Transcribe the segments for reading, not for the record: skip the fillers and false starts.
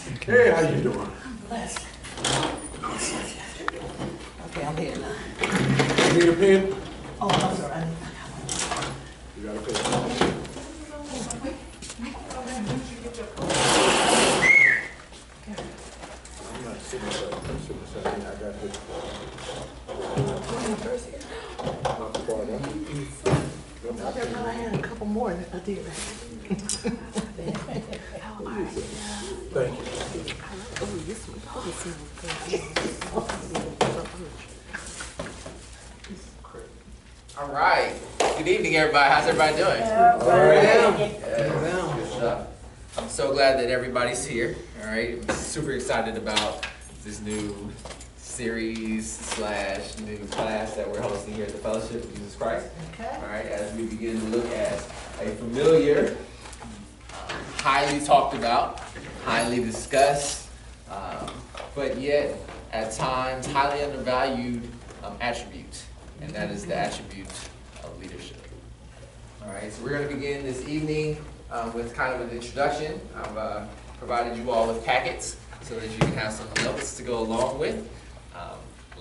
Hey, how you doing? Bless. Okay, I'm here now. You need a pen? Oh, I'm sorry. You got a pen? I'm not sitting aside. I'm sitting aside. I got this. Not the part, huh? I had a couple more. I did. Thank you. All right. Good evening, everybody. How's everybody doing? All right. Good stuff. I'm so glad that everybody's here. All right. I'm super excited about this new series / new class that we're hosting here at the Fellowship of Jesus Christ. Okay. All right. As we begin to look at a familiar, highly talked about, highly discussed, but yet at times highly undervalued attribute, and that is the attribute of leadership. All right, so we're going to begin this evening with kind of an introduction. I've provided you all with packets so that you can have some notes to go along with.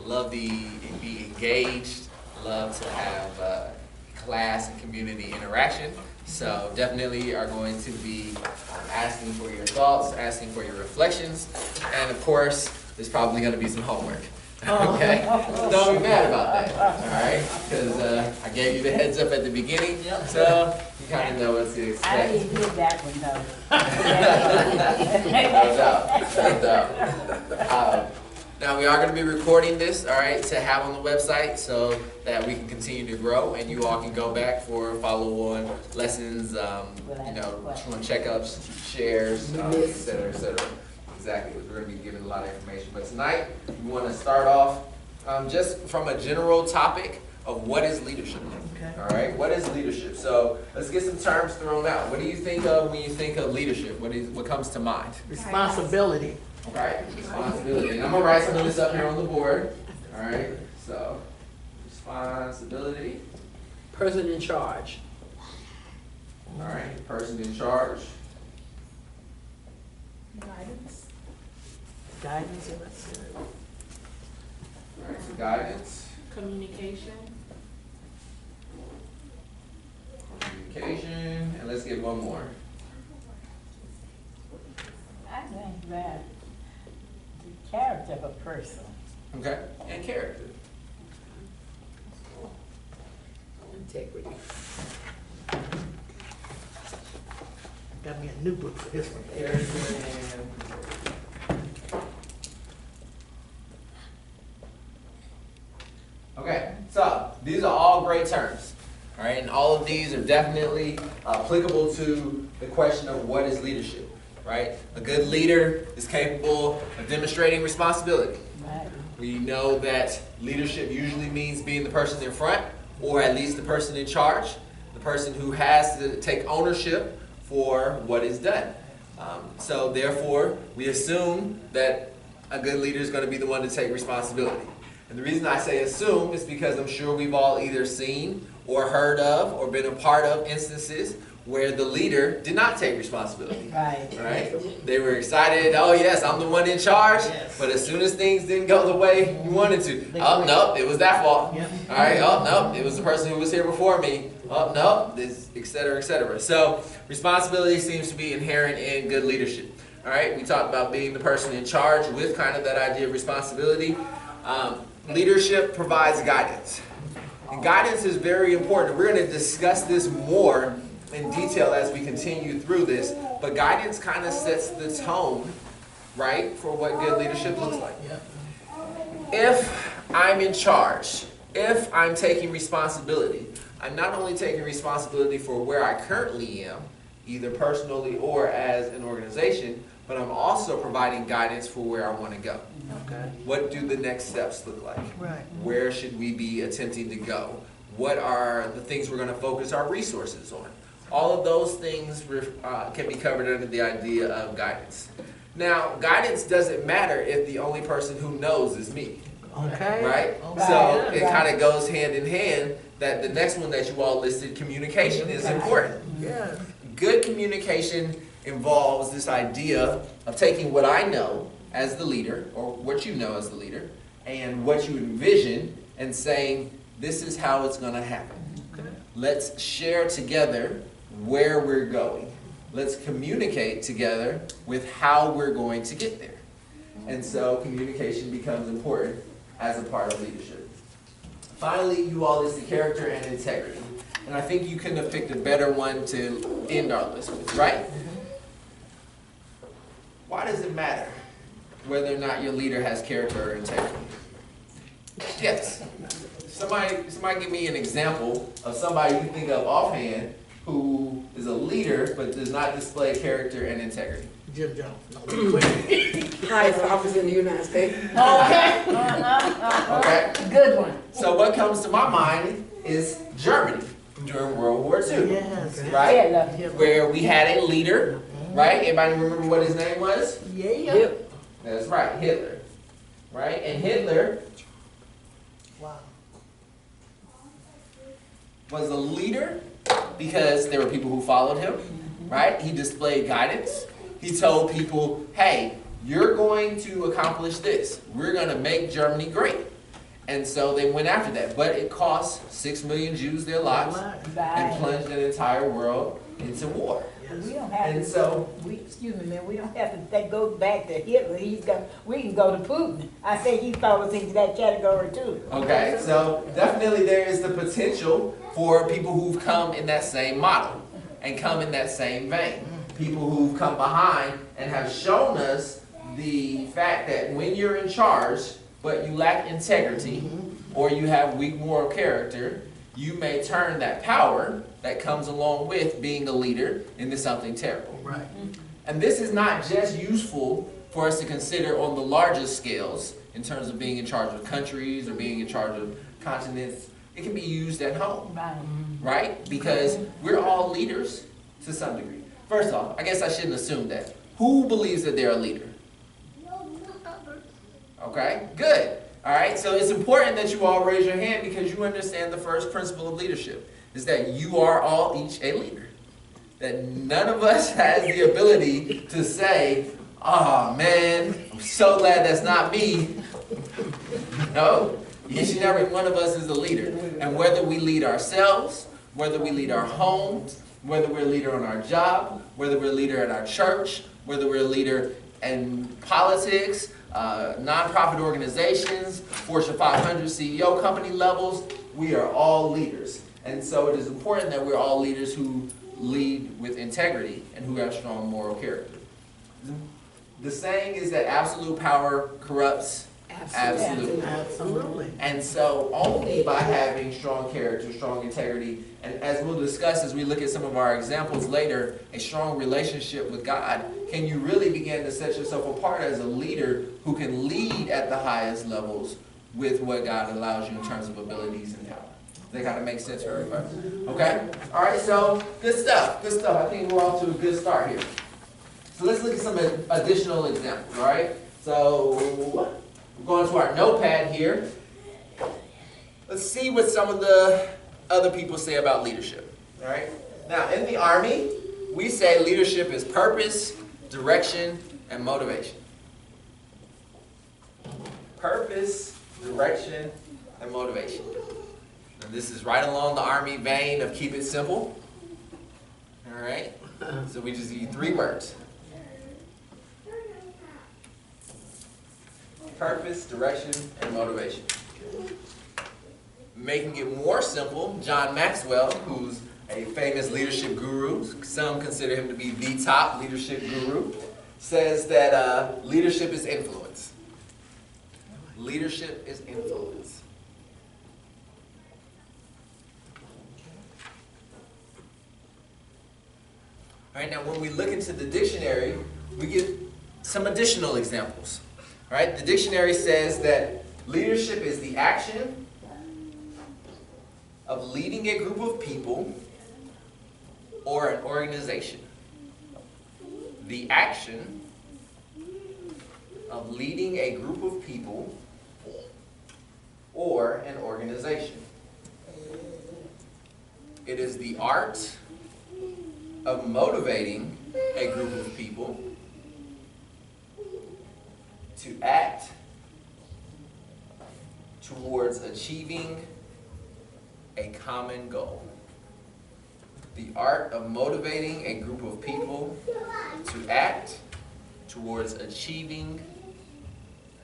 Love to be engaged, love to have class and community interaction. So definitely are going to be asking for your thoughts, asking for your reflections, and of course, there's probably going to be some homework. Okay? Don't be mad about that, all right? Because I gave you the heads up at the beginning, so you kind of know what to expect. I didn't hear that one though. No doubt. Now we are going to be recording this, all right, to have on the website so that we can continue to grow and you all can go back for follow-on lessons, checkups, shares, et cetera, et cetera. Exactly, we're going to be giving a lot of information. But tonight, we want to start off just from a general topic of what is leadership. Okay. All right, what is leadership? So let's get some terms thrown out. What do you think of when you think of leadership? What comes to mind? Responsibility. All right, responsibility. And I'm going to write some of this up here on the board. All right, so responsibility. Person in charge. All right, person in charge. Guidance. Guidance. All right, so guidance, Communication. communication, and let's get one more. I think that the character of a person. Okay, and character. Integrity. Got me a new book for this one. Character and okay, so these are all great terms, all right, and all of these are definitely applicable to the question of what is leadership, right? A good leader is capable of demonstrating responsibility. Right. We know that leadership usually means being the person in front, or at least the person in charge, the person who has to take ownership for what is done. So therefore, we assume that a good leader is going to be the one to take responsibility. And the reason I say assume is because I'm sure we've all either seen or heard of or been a part of instances where the leader did not take responsibility. Right. Right? They were excited, oh yes, I'm the one in charge, Yes. but as soon as things didn't go the way you wanted to, oh no, it was that fault. Yep. All right, oh no, it was the person who was here before me. Oh no, this, et cetera, et cetera. So responsibility seems to be inherent in good leadership. All right, we talked about being the person in charge with kind of that idea of responsibility. Leadership provides guidance. And guidance is very important. We're going to discuss this more in detail as we continue through this, but guidance kind of sets the tone, right, for what good leadership looks like. If I'm in charge, if I'm taking responsibility, I'm not only taking responsibility for where I currently am, either personally or as an organization, but I'm also providing guidance for where I want to go. Okay. What do the next steps look like? Right. Where should we be attempting to go? What are the things we're going to focus our resources on? All of those things can be covered under the idea of guidance. Now, guidance doesn't matter if the only person who knows is me, Okay. right? Okay. So it kind of goes hand in hand that the next one that you all listed, communication, is important. Yeah. Good communication involves this idea of taking what I know as the leader, or what you know as the leader, and what you envision, and saying, this is how it's going to happen. Let's share together where we're going. Let's communicate together with how we're going to get there. And so communication becomes important as a part of leadership. Finally, you all, is the character and integrity. And I think you couldn't have picked a better one to end our list with, right? Why does it matter whether or not your leader has character or integrity? Yes. Somebody give me an example of somebody you think of offhand who is a leader but does not display character and integrity. Jim Jones. No, Highest office in the United States. Okay. Okay? Good one. So what comes to my mind is Germany during World War II. Yes. Right? Yeah, Where we had a leader, right? Anybody remember what his name was? Yeah. Yep. That's right, Hitler. Right? And Hitler Wow. was a leader because there were people who followed him, right? He displayed guidance. He told people, hey, you're going to accomplish this. We're going to make Germany great. And so they went after that. But it cost 6 million Jews their lives and plunged an entire world into war. We don't have And to, so, excuse me, man, we don't have to go back to Hitler. We can go to Putin. I think he falls into that category too. okay, so definitely there is the potential for people who've come in that same model and come in that same vein. People who've come behind and have shown us the fact that when you're in charge, but you lack integrity, or you have weak moral character, you may turn that power that comes along with being a leader into something terrible. Right. And this is not just useful for us to consider on the largest scales in terms of being in charge of countries or being in charge of continents. It can be used at home, Right. right? Because we're all leaders to some degree. First off, I guess I shouldn't assume that. Who believes that they're a leader? Okay, good. All right, so it's important that you all raise your hand because you understand the first principle of leadership is that you are all each a leader. That none of us has the ability to say, oh man, I'm so glad that's not me. No, each and every one of us is a leader. And whether we lead ourselves, whether we lead our homes, whether we're a leader on our job, whether we're a leader at our church, whether we're a leader in politics, nonprofit organizations, Fortune 500 CEO company levels, we are all leaders. And so it is important that we're all leaders who lead with integrity and who have strong moral character. The saying is that absolute power corrupts absolutely. Absolutely. And so only by having strong character, strong integrity, and as we'll discuss as we look at some of our examples later, a strong relationship with God, can you really begin to set yourself apart as a leader who can lead at the highest levels with what God allows you in terms of abilities and talent. They gotta make sense for everybody. Okay? All right, so good stuff. Good stuff. I think we're off to a good start here. So let's look at some additional examples, all right? So we're going to our notepad here. Let's see what some of the other people say about leadership, all right? Now, in the Army, we say leadership is purpose, direction, and motivation. Purpose, direction, and motivation. And this is right along the Army vein of keep it simple. All right? So we just use 3 words. Purpose, direction, and motivation. Making it more simple, John Maxwell, who's a famous leadership guru, some consider him to be the top leadership guru, says that leadership is influence. Leadership is influence. All right, now when we look into the dictionary, we get some additional examples. All right, the dictionary says that leadership is the action of leading a group of people or an organization. The action of leading a group of people or an organization. It is the art of motivating a group of people to act towards achieving a common goal. The art of motivating a group of people to act towards achieving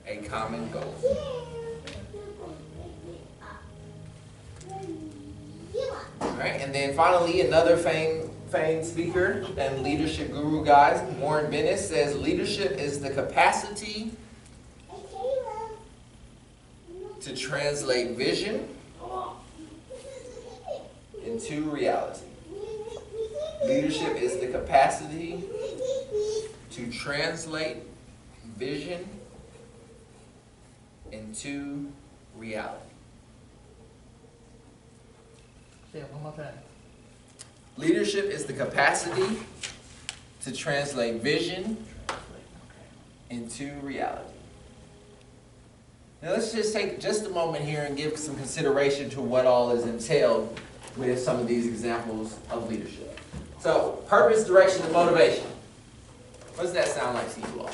a common goal. All right, and then finally, another famed speaker and leadership guru, guys, Warren Bennis, says leadership is the capacity to translate vision into reality. Leadership is the capacity to translate vision into reality. Say it one more time. Leadership is the capacity to translate vision into reality. Now let's just take just a moment here and give some consideration to what all is entailed with some of these examples of leadership. So, purpose, direction, and motivation. What does that sound like to you all?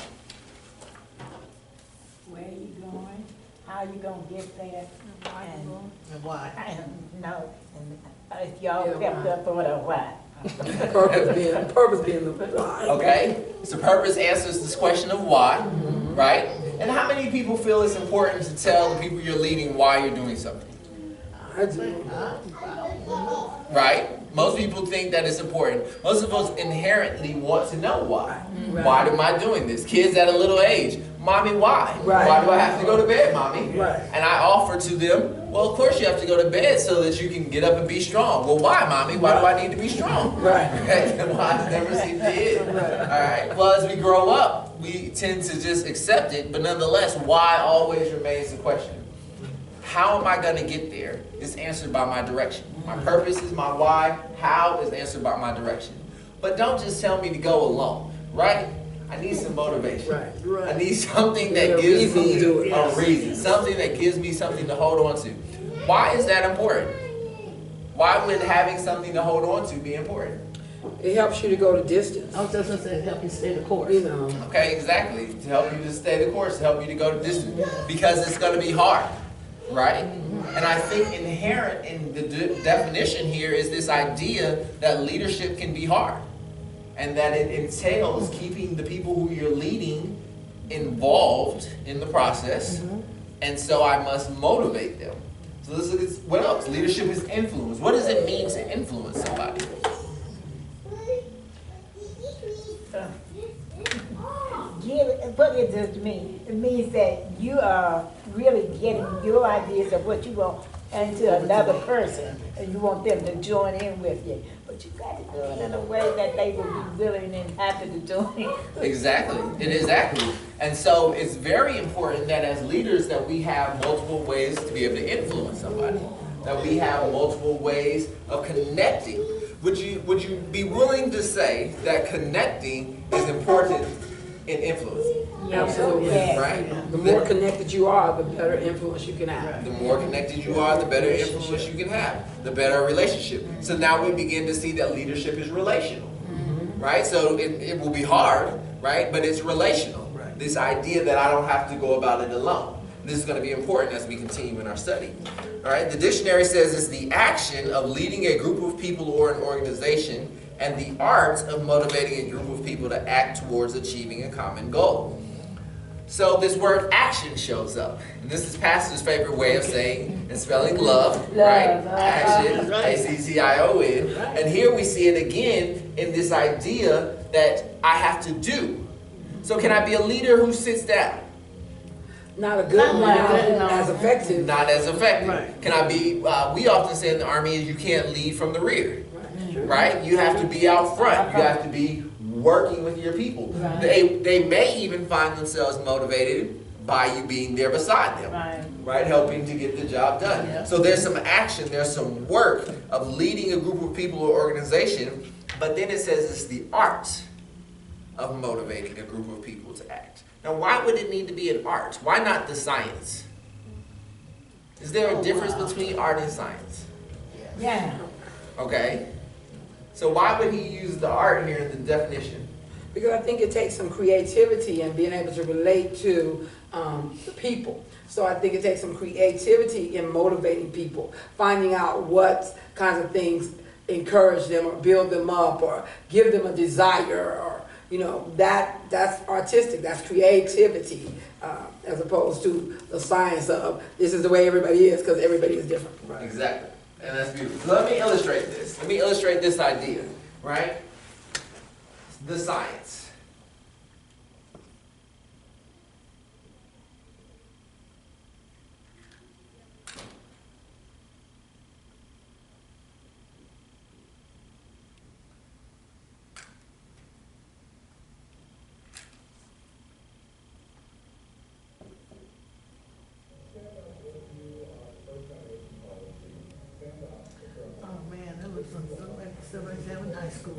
Where you going? How you gonna get there? And why? I don't know. And if y'all kept up on a why. Purpose being the why. Okay, so purpose answers this question of why, right? And how many people feel it's important to tell the people you're leading why you're doing something? I do. Right? Most people think that it's important. Most of us inherently want to know why. Why am I doing this? Kids at a little age, mommy, why? Right. Why do I have to go to bed, mommy? Right. And I offer to them, well, of course you have to go to bed so that you can get up and be strong. Well, why, mommy? Why do I need to be strong? Right. And why never seem to end. All right. Well, as we grow up, we tend to just accept it, but nonetheless, why always remains the question. How am I going to get there is answered by my direction. My purpose is my why. How is answered by my direction. But don't just tell me to go alone, right? I need some motivation. Right. I need something that gives me a reason. Something that gives me something to hold on to. Why is that important? Why would having something to hold on to be important? It helps you to go the distance. I was just gonna say, help you stay the course. You know. Okay, exactly. To help you to stay the course, to help you to go the distance. Because it's going to be hard. Right? And I think inherent in the definition here is this idea that leadership can be hard. And that it entails keeping the people who you're leading involved in the process. And so I must motivate them. So let's look at what else. Leadership is influence. What does it mean to influence somebody? What it does to me, it means that you are really getting your ideas of what you want into another person, and you want them to join in with you. But you got to do it in a way that they will be willing and happy to join in. Exactly. It is exactly. And so it's very important that as leaders that we have multiple ways to be able to influence somebody. That we have multiple ways of connecting. Would you be willing to say that connecting is important in influencing? Absolutely. Yeah. Right? The more connected you are, the better influence you can have. The more connected you are, the better influence you can have, the better relationship. So now we begin to see that leadership is relational, right? So it will be hard, right? But it's relational. This idea that I don't have to go about it alone. This is going to be important as we continue in our study. All right, the dictionary says it's the action of leading a group of people or an organization and the art of motivating a group of people to act towards achieving a common goal. So this word action shows up. And this is Pastor's favorite way of saying and spelling love, right? Action, A-C-C-I-O-N. And here we see it again in this idea that I have to do. So can I be a leader who sits down? Not a good one, not as effective. Not as effective. Right. Can I be, we often say in the Army, you can't lead from the rear. Right? You have to be out front. You have to be working with your people. They may even find themselves motivated by you being there beside them. Right? Helping to get the job done. Yeah. So there's some action, there's some work of leading a group of people or organization, but then it says it's the art of motivating a group of people to act. Now, why would it need to be an art? Why not the science? Is there a difference between art and science? Yeah. Okay. So why would he use the art here in the definition? Because I think it takes some creativity and being able to relate to the people. So I think it takes some creativity in motivating people, finding out what kinds of things encourage them or build them up or give them a desire, or that's artistic, that's creativity, as opposed to the science of this is the way everybody is because everybody is different. Right? Exactly. And that's beautiful. So let me illustrate this. Let me illustrate this idea, right? The science. Oh, man, that was something like stuff I used to have in high school.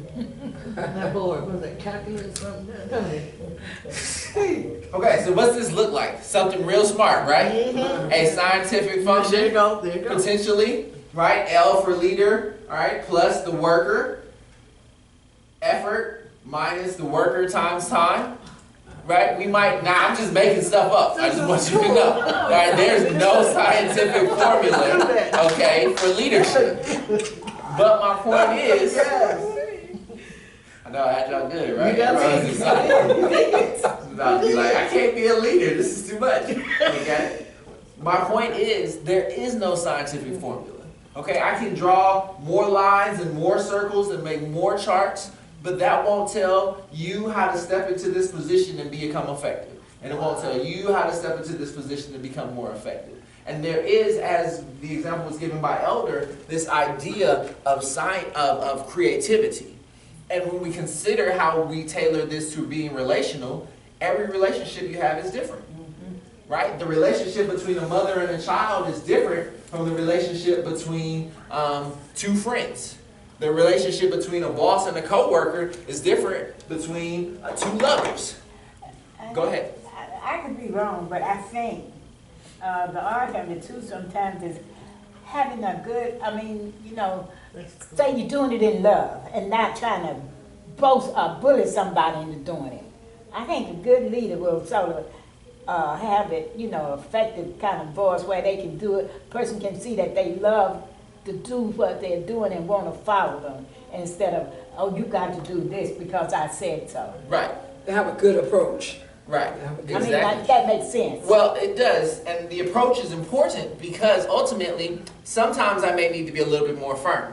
That board, was it calculus or something? Okay, so what's this look like? Something real smart, right? A scientific function. There you go, there you go. Potentially, right? L for leader, all right, plus the worker. Effort minus the worker times time. Right? We might, I'm just making stuff up. I just want you to know. All right? There's no scientific formula, okay, for leadership. But my point is, I know I had y'all good, right? I'll be like, I can't be a leader. This is too much. Okay? My point is, there is no scientific formula. Okay? I can draw more lines and more circles and make more charts, but that won't tell you how to step into this position and become effective. And it won't tell you how to step into this position and become more effective. And there is, as the example was given by Elder, this idea of creativity. And when we consider how we tailor this to being relational, every relationship you have is different. Right? The relationship between a mother and a child is different from the relationship between two friends. The relationship between a boss and a coworker is different between two lovers. Go ahead. I could be wrong, but I think the argument too sometimes is having a good, say you're doing it in love and not trying to boast or bully somebody into doing it. I think a good leader will sort of have it, effective kind of voice where they can do it. Person can see that they love to do what they're doing and want to follow them instead of, oh, you got to do this because I said so. Right. They have a good approach. Right. Exactly. That makes sense. Well, it does, and the approach is important because ultimately, sometimes I may need to be a little bit more firm.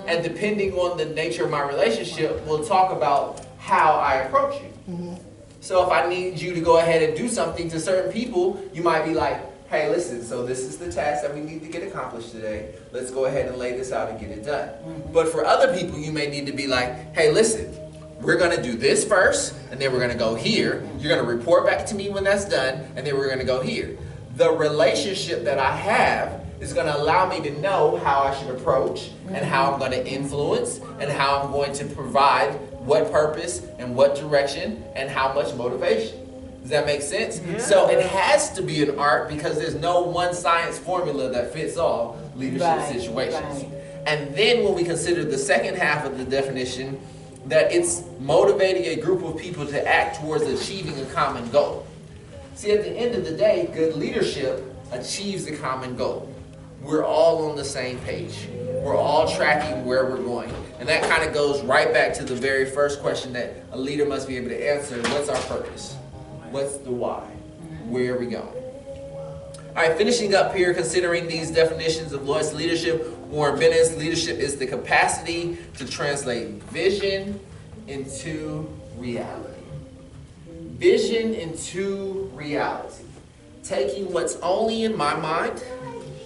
And depending on the nature of my relationship, we'll talk about how I approach you. So if I need you to go ahead and do something to certain people, you might be like, hey, listen, so this is the task that we need to get accomplished today. Let's go ahead and lay this out and get it done. But for other people, you may need to be like, hey, listen, we're going to do this first, and then we're going to go here. You're going to report back to me when that's done, and then we're going to go here. The relationship that I have is going to allow me to know how I should approach and how I'm going to influence and how I'm going to provide what purpose and what direction and how much motivation. Does that make sense? Yeah. So it has to be an art because there's no one science formula that fits all leadership situations. Right. And then when we consider the second half of the definition, that it's motivating a group of people to act towards achieving a common goal. See, at the end of the day, good leadership achieves a common goal. We're all on the same page. We're all tracking where we're going. And that kind of goes right back to the very first question that a leader must be able to answer. What's our purpose? What's the why? Where are we going? All right, finishing up here, considering these definitions of Lloyd's leadership, Warren Bennett's leadership is the capacity to translate vision into reality. Vision into reality. Taking what's only in my mind,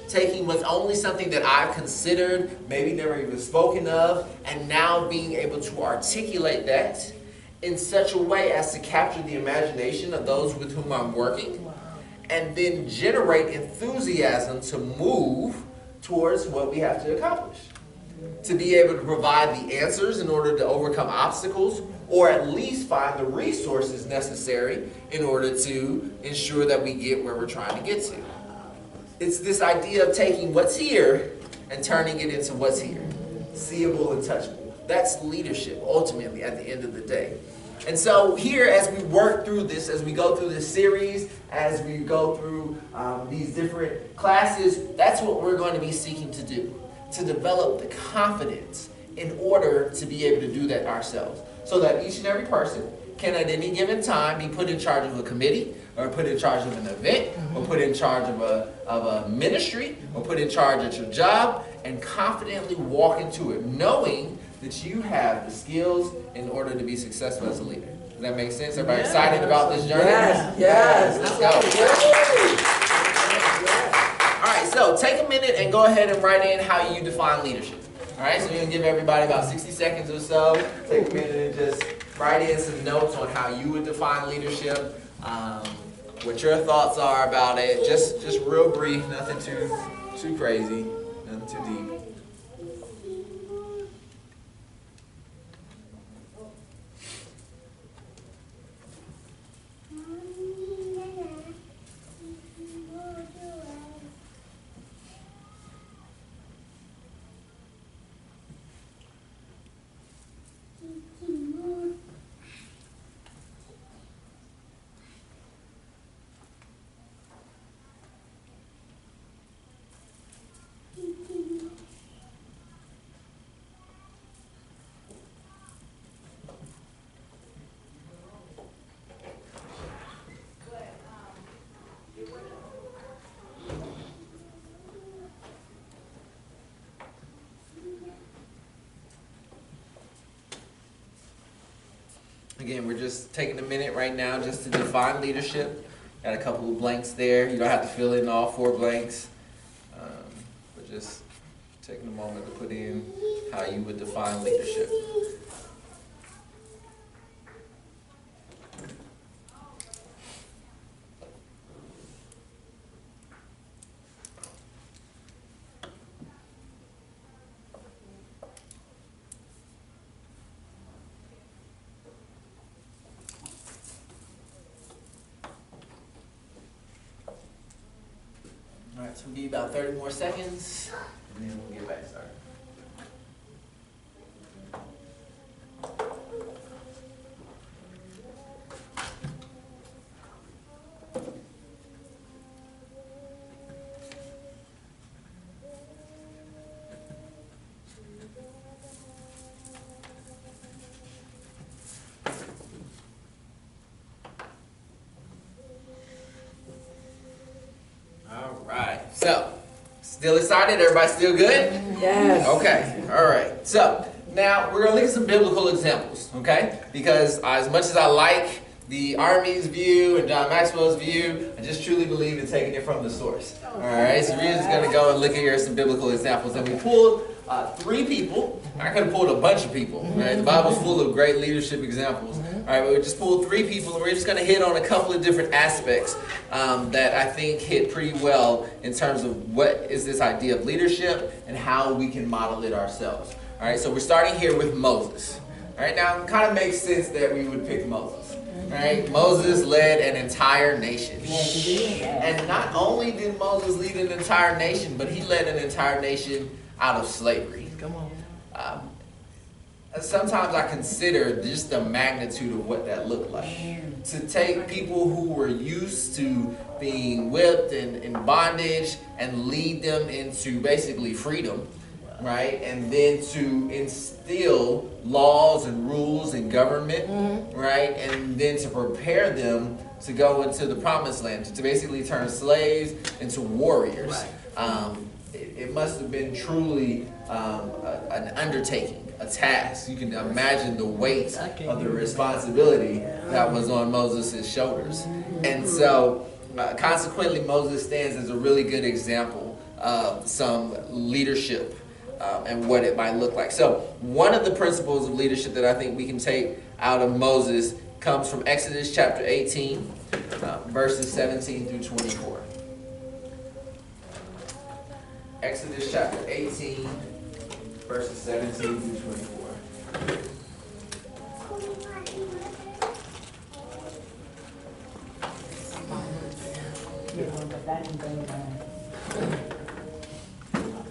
taking what's only something that I've considered, maybe never even spoken of, and now being able to articulate that in such a way as to capture the imagination of those with whom I'm working, and then generate enthusiasm to move towards what we have to accomplish. To be able to provide the answers in order to overcome obstacles, or at least find the resources necessary in order to ensure that we get where we're trying to get to. It's this idea of taking what's here and turning it into what's here. Seeable and touchable. That's leadership, ultimately, at the end of the day. And so here, as we work through this, as we go through this series, as we go through these different classes, that's what we're going to be seeking to do, to develop the confidence in order to be able to do that ourselves. So that each and every person can at any given time be put in charge of a committee, or put in charge of an event, or put in charge of a ministry, or put in charge of your job, and confidently walk into it, knowing that you have the skills in order to be successful as a leader. Does that make sense? Everybody excited about this journey? Yes. Let's go. All right, so take a minute and go ahead and write in how you define leadership. All right, so you're gonna give everybody about 60 seconds or so. Take a minute and just write in some notes on how you would define leadership, what your thoughts are about it. Just real brief, nothing too crazy, nothing too deep. Again, we're just taking a minute right now just to define leadership. Got a couple of blanks there. You don't have to fill in all 4 blanks. But just taking a moment to put in how you would define leadership. All right, so we'll give you about 30 more seconds, and then we'll get back started. All right, so still excited? Everybody still good? Yes. Okay, all right. So now we're gonna look at some biblical examples, okay? Because as much as I like the Army's view and John Maxwell's view, I just truly believe in taking it from the source. All right, so we're just gonna go and look at here some biblical examples, and we pulled 3 people. I could have pulled a bunch of people. Right? The Bible's full of great leadership examples. All right, but we just pulled 3 people, and we're just gonna hit on a couple of different aspects that I think hit pretty well in terms of what is this idea of leadership and how we can model it ourselves. All right, so we're starting here with Moses. All right, now it kind of makes sense that we would pick Moses. All right, Moses led an entire nation. And not only did Moses lead an entire nation, but he led an entire nation out of slavery. Come on. Sometimes I consider just the magnitude of what that looked like. To take people who were used to being whipped and in bondage and lead them into basically freedom, right? And then to instill laws and rules and government, right? And then to prepare them to go into the promised land, to basically turn slaves into warriors. It must have been truly an undertaking, a task. You can imagine the weight of the responsibility that was on Moses' shoulders. And so, consequently, Moses stands as a really good example of some leadership and what it might look like. So, one of the principles of leadership that I think we can take out of Moses comes from Exodus chapter 18, verses 17 through 24. Exodus chapter 18, verses 17 through 24.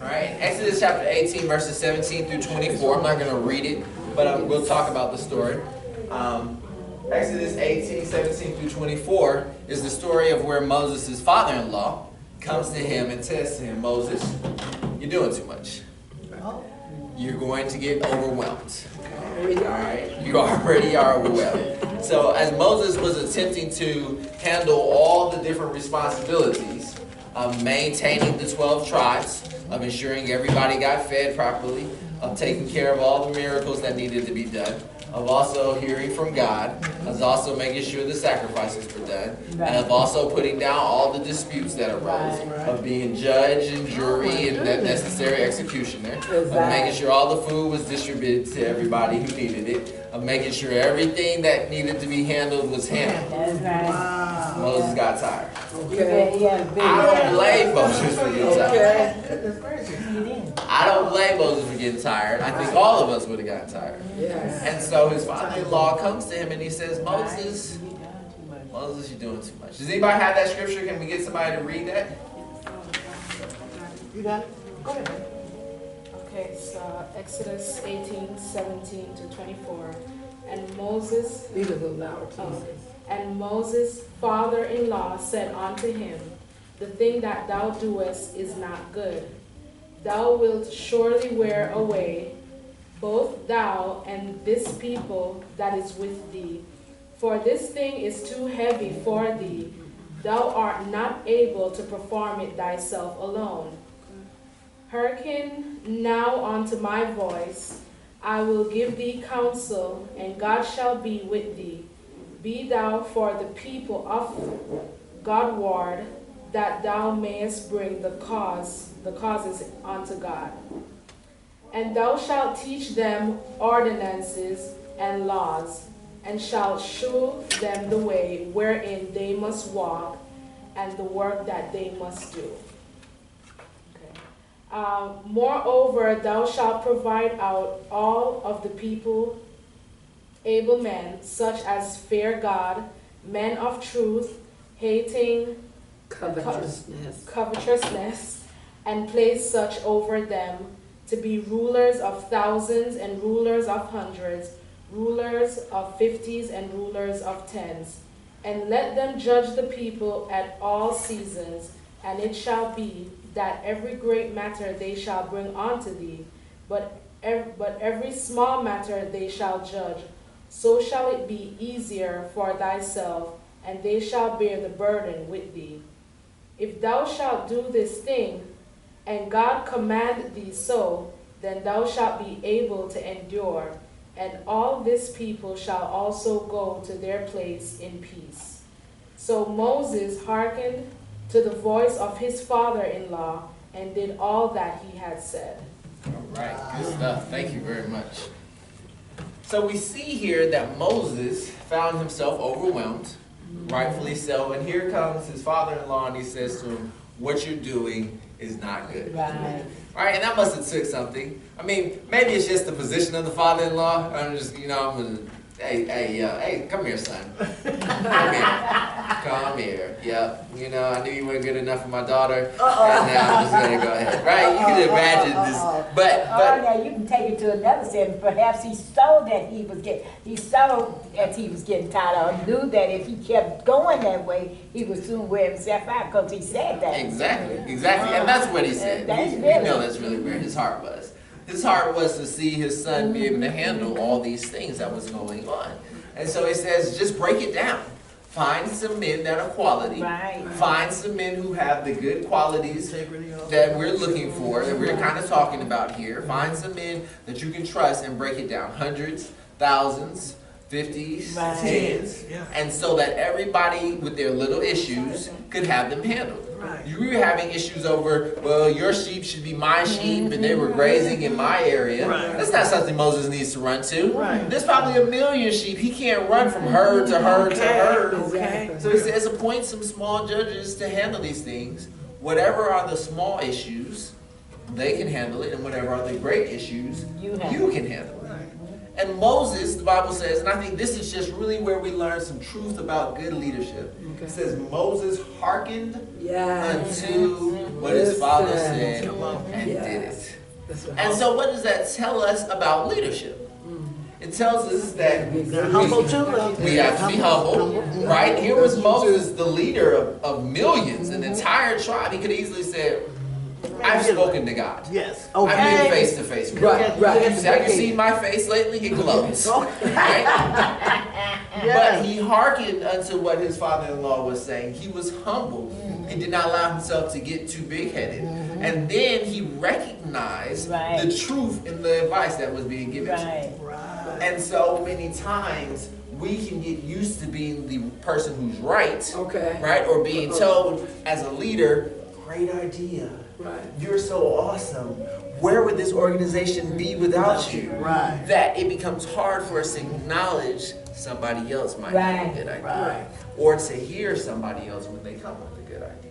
All right, Exodus chapter 18, verses 17 through 24. I'm not going to read it, but we'll talk about the story. Exodus 18, 17 through 24 is the story of where Moses' father-in-law comes to him and says to him, Moses, you're doing too much. You're going to get overwhelmed. Alright? You already are overwhelmed. So as Moses was attempting to handle all the different responsibilities of maintaining the 12 tribes, of ensuring everybody got fed properly, of taking care of all the miracles that needed to be done, of also hearing from God, of also making sure the sacrifices were done, and of also putting down all the disputes that arose, of being judge and jury and that necessary executioner, of making sure all the food was distributed to everybody who needed it, of making sure everything that needed to be handled was handled. That's right. Moses got tired. Okay. I don't blame Moses for getting tired. Goodness gracious. I don't blame Moses for getting tired. I think all of us would have gotten tired. Yes. And so his father-in-law comes to him and he says, Moses, you're doing too much. Does anybody have that scripture? Can we get somebody to read that? You got it? Go ahead. Okay, so Exodus 18, 17 to 24. And Moses, These are the loud oh, pieces. and Moses' father-in-law said unto him, the thing that thou doest is not good. Thou wilt surely wear away both thou and this people that is with thee. For this thing is too heavy for thee. Thou art not able to perform it thyself alone. Hearken now unto my voice. I will give thee counsel, and God shall be with thee. Be thou for the people of Godward, that thou mayest bring the causes unto God. And thou shalt teach them ordinances and laws, and shalt shew them the way wherein they must walk, and the work that they must do. Okay. Moreover, thou shalt provide out all of the people able men, such as fear God, men of truth, hating covetousness, and place such over them to be rulers of thousands and rulers of hundreds, rulers of 50s and rulers of 10s. And let them judge the people at all seasons, and it shall be that every great matter they shall bring unto thee, but every small matter they shall judge. So shall it be easier for thyself, and they shall bear the burden with thee. If thou shalt do this thing, and God command thee so, then thou shalt be able to endure, and all this people shall also go to their place in peace. So Moses hearkened to the voice of his father-in-law, and did all that he had said. All right, good stuff. Thank you very much. So we see here that Moses found himself overwhelmed, rightfully so, and here comes his father-in-law and he says to him, what you're doing is not good. Right. Right, and that must have took something. I mean, maybe it's just the position of the father-in-law. I'm just, I'm gonna, hey, come here, son. Come here. Yep. I knew you weren't good enough for my daughter, and now I'm just gonna go ahead. Right? You can imagine this, but now you can take it to another sense. Perhaps he saw that he was getting tired, or knew that if he kept going that way, he would soon wear himself out, because he said that. Exactly, and that's what he said. We know that's really where his heart was. His heart was to see his son be able to handle all these things that was going on. And so he says, just break it down. Find some men that are quality. Right. Find some men who have the good qualities that we're looking for, that we're kind of talking about here. Find some men that you can trust and break it down. Hundreds, thousands, 50s, Right. 10s. Yeah. And so that everybody with their little issues could have them handled. Right. You were having issues over, well, your sheep should be my sheep, and they were grazing in my area. Right. That's not something Moses needs to run to. Right. There's probably 1 million sheep. He can't run from herd to herd to herd. Okay. So he says, appoint some small judges to handle these things. Whatever are the small issues, they can handle it, and whatever are the great issues, you can handle it. And Moses, the Bible says, and I think this is just really where we learn some truth about good leadership. It says Moses hearkened unto what his father said and did it. And so what does that tell us about leadership? It it tells us that Humble too, though. we have to be humble, right? Here was Moses, the leader of millions, an entire tribe. He could have easily said, I've spoken to God. Yes. I've been Okay. face to face with Right, God. right. Have you seen my face lately? It glows. Right? But Yes. he hearkened unto what his father-in-law was saying. He was humble. He did not allow himself to get too big-headed. And then he recognized Right. the truth in the advice that was being given to him. Right. And so many times we can get used to being the person who's right, Okay. right? Or being told as a leader, great idea. Right. You're so awesome. Where would this organization be without you? Right. That it becomes hard for us to acknowledge somebody else might have Right. a good idea. Right. Or to hear somebody else when they come with a good idea.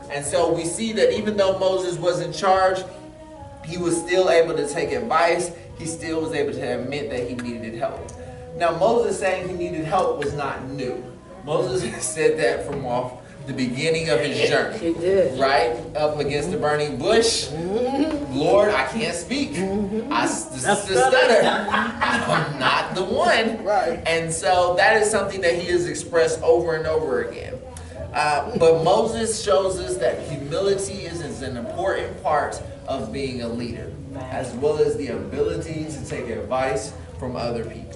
And so we see that even though Moses was in charge, he was still able to take advice. He still was able to admit that he needed help. Now Moses saying he needed help was not new. Moses said that from off the beginning of his journey. He did. Right up against the burning bush. Lord, I can't speak. I stutter. I'm not the one. Right. And so that is something that he has expressed over and over again. But Moses shows us that humility is an important part of being a leader, as well as the ability to take advice from other people.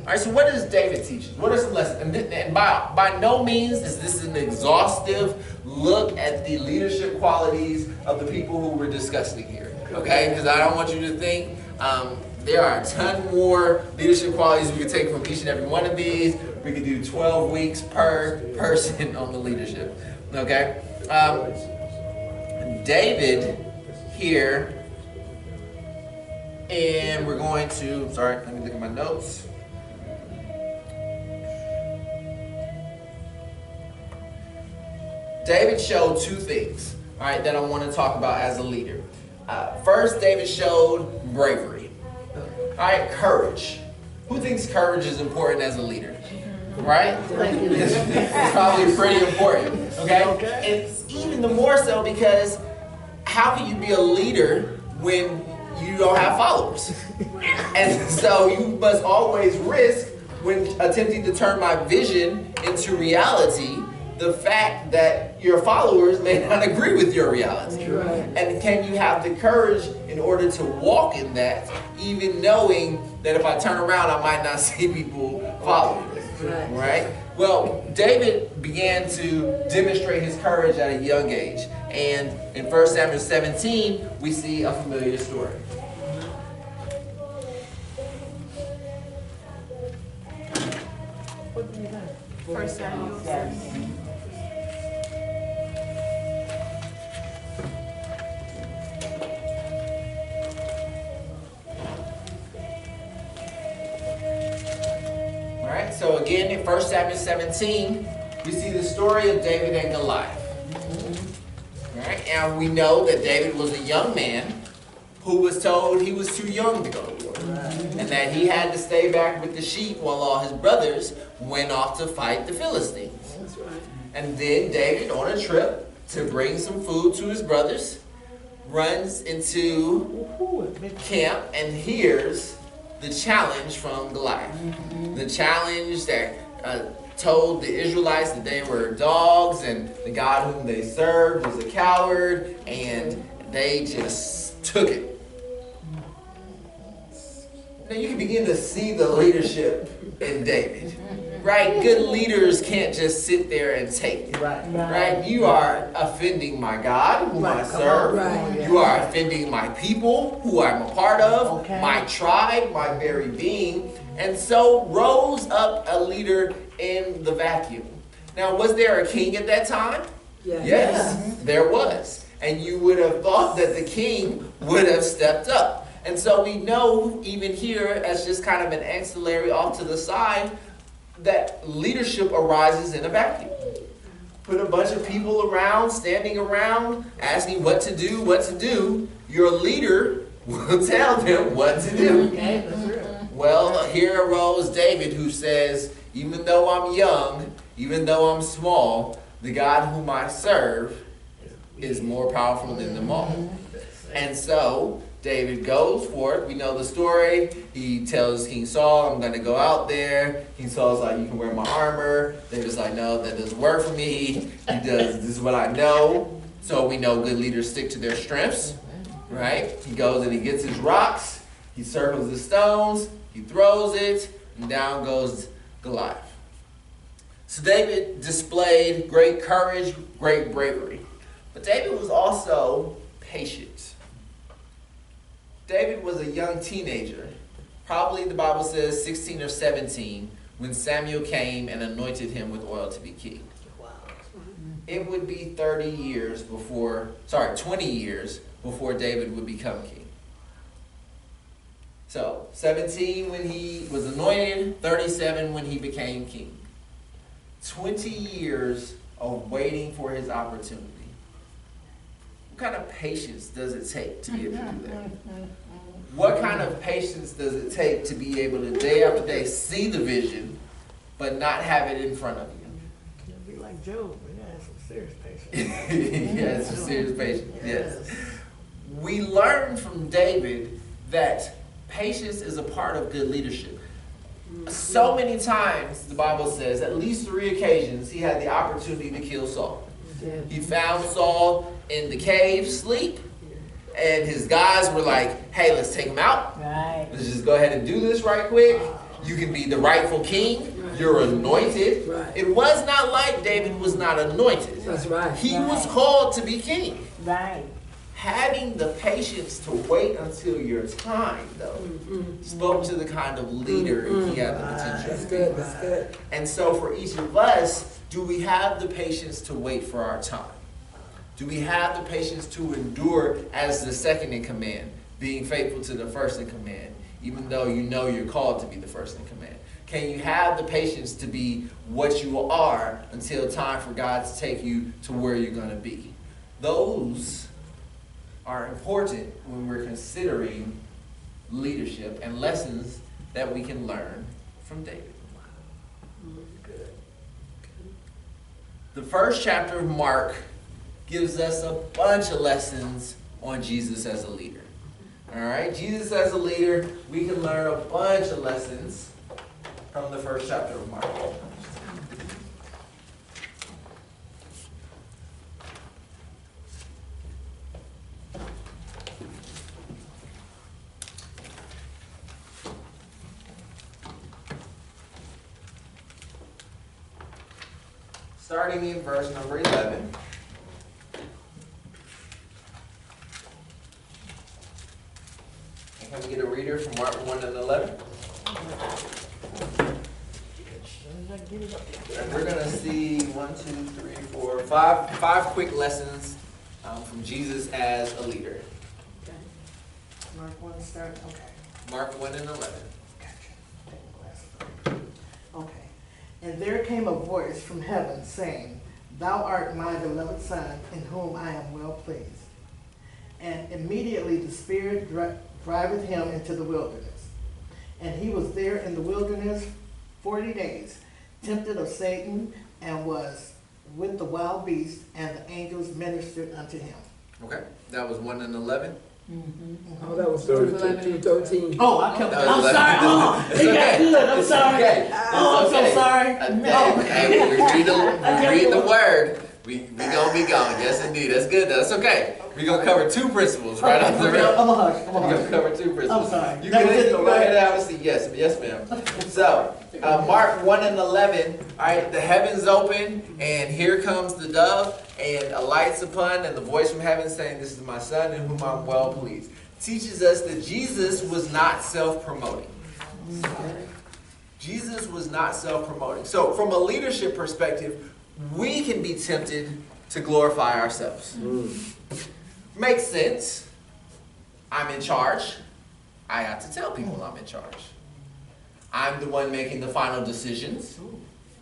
All right, so what does David teach us? What are some lessons? And by no means is this an exhaustive look at the leadership qualities of the people who we're discussing here, okay? Because I don't want you to think there are a ton more leadership qualities we could take from each and every one of these. We could do 12 weeks per person on the leadership, okay? David here, and we're going to, sorry, let me look at my notes. David showed two things, all right, that I want to talk about as a leader. First, David showed bravery. All right, courage. Who thinks courage is important as a leader? Right? It's probably pretty important, okay? It's even the more so because how can you be a leader when you don't have followers? And so you must always risk, when attempting to turn my vision into reality, the fact that your followers may not agree with your reality. Right. And can you have the courage in order to walk in that, even knowing that if I turn around, I might not see people following me, right? Well, David began to demonstrate his courage at a young age. And in 1 Samuel 17, we see a familiar story. First Samuel. All right, so again, in 1 Samuel 17, we see the story of David and Goliath. All right, and we know that David was a young man who was told he was too young to go to war. And that he had to stay back with the sheep while all his brothers went off to fight the Philistines. That's right. And then David, on a trip to bring some food to his brothers, runs into camp and hears the challenge from Goliath. The challenge that told the Israelites that they were dogs and the God whom they served was a coward, and they just took it. Now you can begin to see the leadership in David, right? Good leaders can't just sit there and take it, right? You are offending my God, whom I serve. Right. You are offending my people, who I'm a part of, Okay. my tribe, my very being. And so rose up a leader in the vacuum. Now, was there a king at that time? Yeah. Yes, there was. And you would have thought that the king would have stepped up. And so we know, even here, as just kind of an ancillary off to the side, that leadership arises in a vacuum. Put a bunch of people around, standing around, asking what to do. Your leader will tell them what to do. Well, here arose David, who says, even though I'm young, even though I'm small, the God whom I serve is more powerful than them all. And so David goes for it. We know the story. He tells King Saul, I'm going to go out there. King Saul's like, you can wear my armor. David's like, no, that doesn't work for me. This is what I know. So we know good leaders stick to their strengths, right? He goes and he gets his rocks. He circles the stones. He throws it, and down goes Goliath. So David displayed great courage, great bravery. But David was also patient. David was a young teenager, probably the Bible says 16 or 17, when Samuel came and anointed him with oil to be king. It would be 20 years before David would become king. So 17 when he was anointed, 37 when he became king. 20 years of waiting for his opportunity. What kind of patience does it take to be able to do that? What kind of patience does it take to be able to day after day see the vision, but not have it in front of you? It'd be like Job, we gotta have some serious patience. Yes, some serious patience. Yes. We learned from David that patience is a part of good leadership. So many times, the Bible says, at least 3 occasions, he had the opportunity to kill Saul. He found Saul in the cave, sleep, and his guys were like, hey, let's take him out. Right. Let's just go ahead and do this right quick. You can be the rightful king. You're anointed. Right. It was not like David was not anointed. That's right. He was called to be king. Right. Having the patience to wait until your time, though, spoke to the kind of leader he had the potential That's to be. good. That's good. And so for each of us, do we have the patience to wait for our time? Do we have the patience to endure as the second in command, being faithful to the first in command, even though you know you're called to be the first in command? Can you have the patience to be what you are until time for God to take you to where you're going to be? Those are important when we're considering leadership and lessons that we can learn from David. The first chapter of Mark gives us a bunch of lessons on Jesus as a leader. All right, Jesus as a leader, we can learn a bunch of lessons from the first chapter of Mark. Starting in verse number 11. Can we get a reader from Mark 1 and 11? And we're going to see 5 quick lessons from Jesus as a leader. Okay. Mark 1 start, okay. Mark 1 and 11. Gotcha. Okay. And there came a voice from heaven saying, Thou art my beloved Son, in whom I am well pleased. And immediately the Spirit driveth him into the wilderness. And he was there in the wilderness 40 days, tempted of Satan, and was with the wild beasts, and the angels ministered unto him. Okay, that was 1 and 11. Oh, that was 2:13. Oh, I kept, That I'm was sorry. 11. Oh, It's it got okay. good. I'm It's sorry. okay. Oh, I'm It's okay. so sorry. Hey, we read the word. We gonna be going. Yes, indeed. That's good. That's okay. We gonna cover 2 principles right off the Okay, rip. I'm a hush. I'm a We're gonna hush. cover 2 principles. I'm sorry. You That was can it, though, go ahead right? and have a seat. Yes, ma'am. So, Mark 1 and 11. All right, the heavens open, and here comes the dove, and alights upon, and the voice from heaven saying, "This is my Son, in whom I'm well pleased." Teaches us that Jesus was not self-promoting. Jesus was not self-promoting. So, from a leadership perspective, we can be tempted to glorify ourselves. Makes sense. I'm in charge. I have to tell people I'm in charge. I'm the one making the final decisions.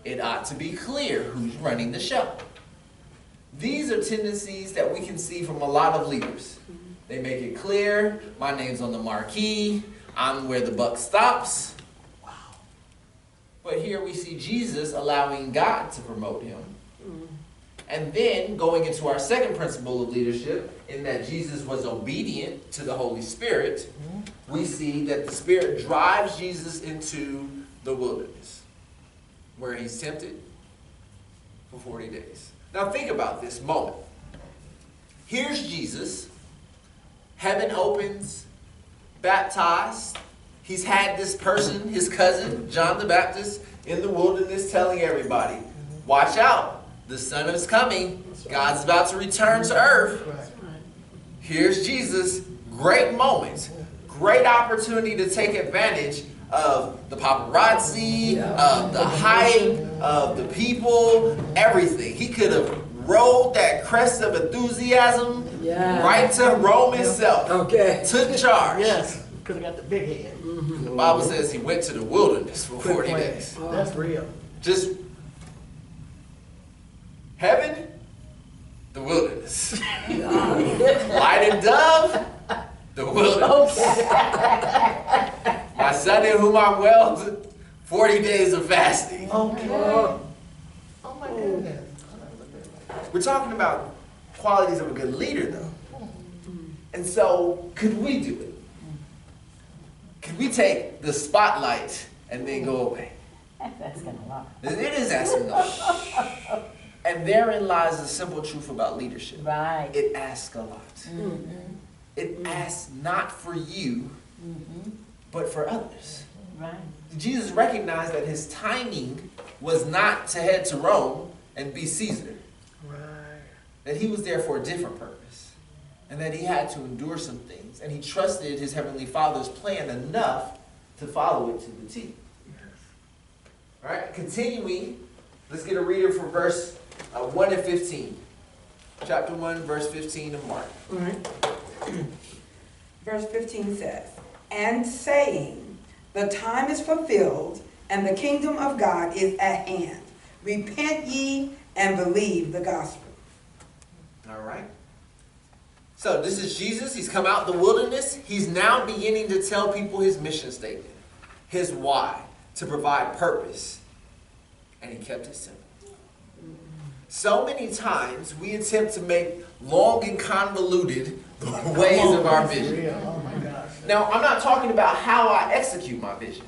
It ought to be clear who's running the show. These are tendencies that we can see from a lot of leaders. They make it clear, my name's on the marquee, I'm where the buck stops. But here we see Jesus allowing God to promote him. And then going into our second principle of leadership, in that Jesus was obedient to the Holy Spirit, we see that the Spirit drives Jesus into the wilderness, where he's tempted for 40 days. Now think about this moment. Here's Jesus, heaven opens, baptized. He's had this person, his cousin, John the Baptist, in the wilderness telling everybody, watch out, the Son is coming, God's about to return to earth. Here's Jesus, great moment, great opportunity to take advantage of the paparazzi, of the hype, of the people, everything. He could have rode that crest of enthusiasm right to Rome itself. Okay. Took charge. Yes, could have got the big head. The Bible says he went to the wilderness for 40 days. That's real. Just heaven, the wilderness. Light and dove, the wilderness. My son in whom I'm well, 40 days of fasting. Okay. Oh my goodness. We're talking about qualities of a good leader, though. And so, could we do it? Could we take the spotlight and then go away? That's kind of lot. It is asking a lot. And therein lies the simple truth about leadership. Right. It asks a lot. Mm-hmm. It asks not for you, but for others. Right. Jesus recognized that his timing was not to head to Rome and be Caesar. Right. That he was there for a different purpose. And that he had to endure some things. And he trusted his Heavenly Father's plan enough to follow it to the T. All right, continuing, let's get a reader from verse 1 and 15. Chapter 1, verse 15 of Mark. All right. Verse 15 says, and saying, the time is fulfilled, and the kingdom of God is at hand. Repent ye and believe the gospel. All right. So this is Jesus. He's come out the wilderness. He's now beginning to tell people his mission statement, his why, to provide purpose. And he kept it simple. So many times we attempt to make long and convoluted the ways of our vision. Oh my gosh. Now, I'm not talking about how I execute my vision.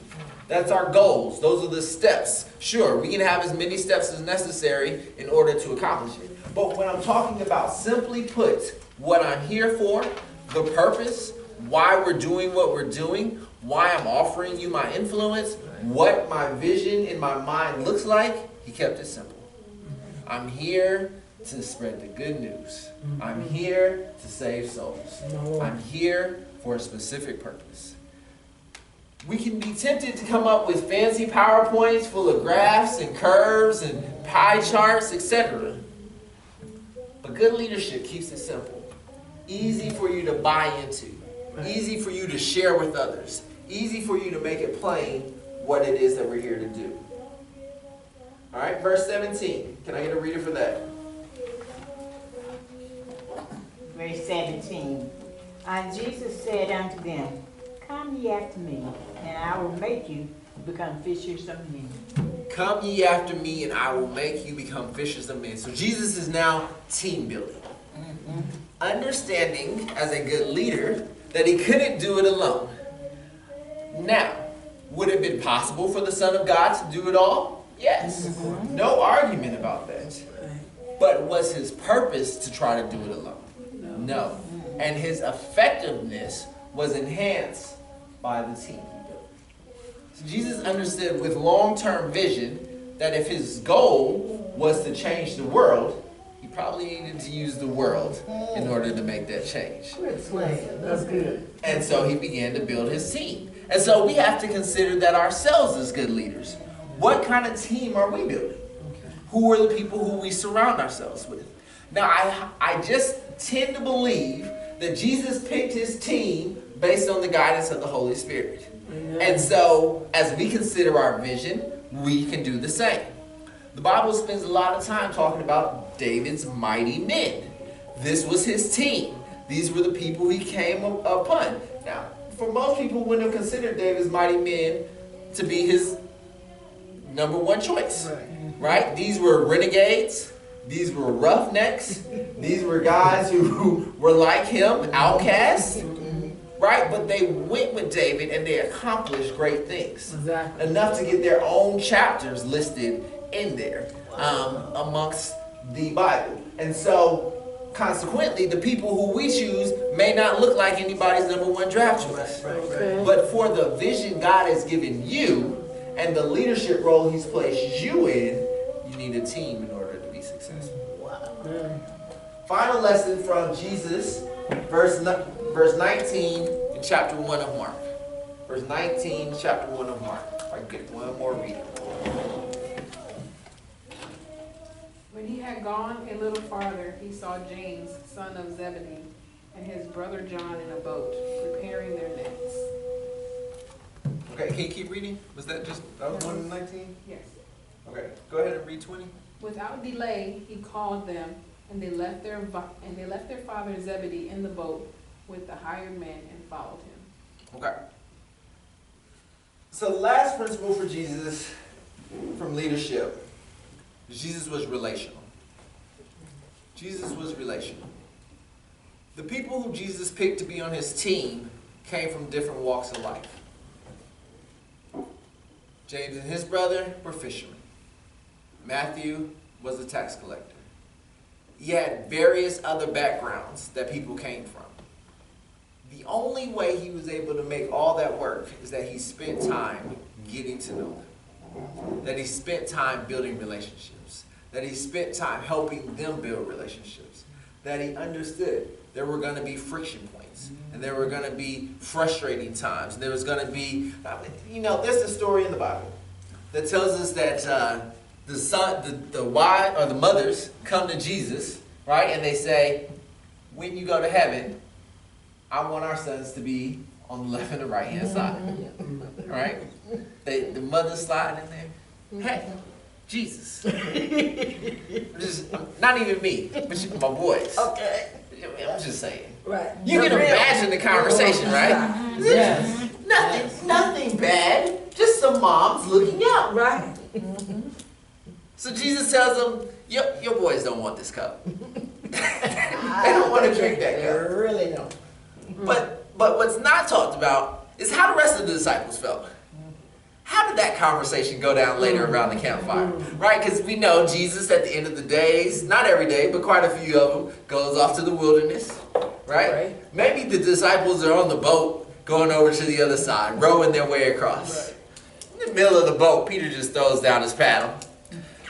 That's our goals. Those are the steps. Sure, we can have as many steps as necessary in order to accomplish it. But when I'm talking about, simply put, what I'm here for, the purpose, why we're doing what we're doing, why I'm offering you my influence, what my vision in my mind looks like, he kept it simple. I'm here to spread the good news. I'm here to save souls. I'm here for a specific purpose. We can be tempted to come up with fancy PowerPoints full of graphs and curves and pie charts, etc. But good leadership keeps it simple. Easy for you to buy into. Easy for you to share with others. Easy for you to make it plain what it is that we're here to do. All right, verse 17. Can I get a reader for that? Verse 17. And Jesus said unto them, come ye after me, and I will make you become fishers of men. Come ye after me, and I will make you become fishers of men. So Jesus is now team building. Understanding, as a good leader, that he couldn't do it alone. Now, would it have been possible for the Son of God to do it all? Yes. No argument about that. But was his purpose to try to do it alone? No. And his effectiveness was enhanced by the team he built. So Jesus understood with long-term vision that if his goal was to change the world, he probably needed to use the world in order to make that change. That's good. And so he began to build his team. And so we have to consider that ourselves as good leaders. What kind of team are we building? Who are the people who we surround ourselves with? Now, I just tend to believe that Jesus picked his team based on the guidance of the Holy Spirit. And so, as we consider our vision, we can do the same. The Bible spends a lot of time talking about David's mighty men. This was his team. These were the people he came upon. Now, for most people, wouldn't have considered David's mighty men to be his number one choice. Right? These were renegades. These were roughnecks. These were guys who were like him, outcasts, right? But they went with David and they accomplished great things. Exactly. Enough to get their own chapters listed in there amongst the Bible. And so, consequently, the people who we choose may not look like anybody's #1 draft choice. Okay. But for the vision God has given you and the leadership role he's placed you in, you need a team in order to be successful. Final lesson from Jesus, verse 19 in chapter 1 of Mark. Verse 19, chapter 1 of Mark. If I can get one more reading. When he had gone a little farther, he saw James, son of Zebedee, and his brother John in a boat, preparing their nets. Okay, can you keep reading? Was that just, that was 1 and 19? Yes. Okay, go ahead and read 20. Without delay, he called them, and they left their father Zebedee in the boat with the hired men and followed him. Okay. So the last principle for Jesus from leadership, Jesus was relational. Jesus was relational. The people who Jesus picked to be on his team came from different walks of life. James and his brother were fishermen. Matthew was a tax collector. He had various other backgrounds that people came from. The only way he was able to make all that work is that he spent time getting to know them. That he spent time building relationships. That he spent time helping them build relationships. That he understood there were going to be friction points. And there were going to be frustrating times. And there was going to be, there's a story in the Bible that tells us that the mothers come to Jesus, right? And they say, when you go to heaven, I want our sons to be on the left and the right hand side, right? The mother's sliding in there. Hey, Jesus. Not even me, but my boys. Okay. I'm just saying. Right. You can imagine the conversation, right? Yes. Nothing bad. Just some moms looking out. Right. So Jesus tells them, your boys don't want this cup. They don't want to drink that They cup. really don't. But what's not talked about is how the rest of the disciples felt. How did that conversation go down later around the campfire? Right? Because we know Jesus at the end of the days, not every day, but quite a few of them, goes off to the wilderness. Right? Maybe the disciples are on the boat going over to the other side, rowing their way across. In the middle of the boat, Peter just throws down his paddle.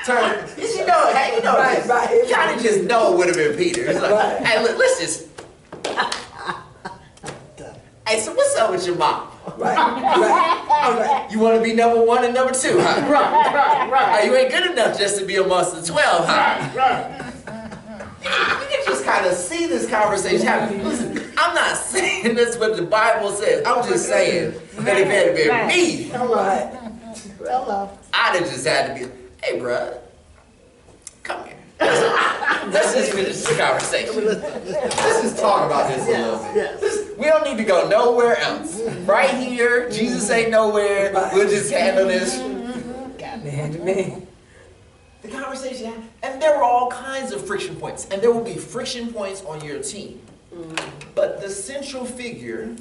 Turn, you kind of just know it would have been Peter. It's like, hey, look, let's just... Hey, so what's up with your mom? Right. You want to be #1 and #2, huh? Right. You ain't good enough just to be amongst the 12, huh? Right. You can just kind of see this conversation happening. Listen, I'm not saying that's what the Bible says. I'm just saying that if it had been me, Hello. I'd have just had to be, hey, bruh, come here. Let's just finish this conversation. Let's just talk about this a little bit. Yes. We don't need to go nowhere else. Right here, Jesus ain't nowhere. We'll just handle this. The conversation happened. And there were all kinds of friction points. And there will be friction points on your team. But the central figure,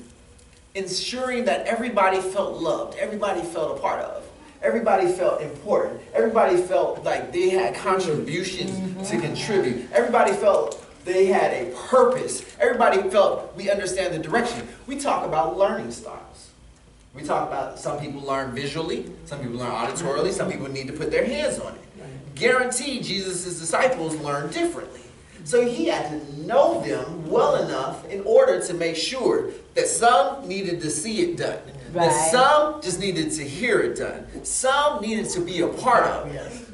ensuring that everybody felt loved, everybody felt a part of, everybody felt important, everybody felt like they had contributions to contribute, everybody felt they had a purpose, everybody felt we understand the direction. We talk about learning styles. We talk about some people learn visually, some people learn auditorily, some people need to put their hands on it. Guaranteed Jesus' disciples learned differently. So he had to know them well enough in order to make sure that some needed to see it done. Right. That some just needed to hear it done. Some needed to be a part of it. Yes.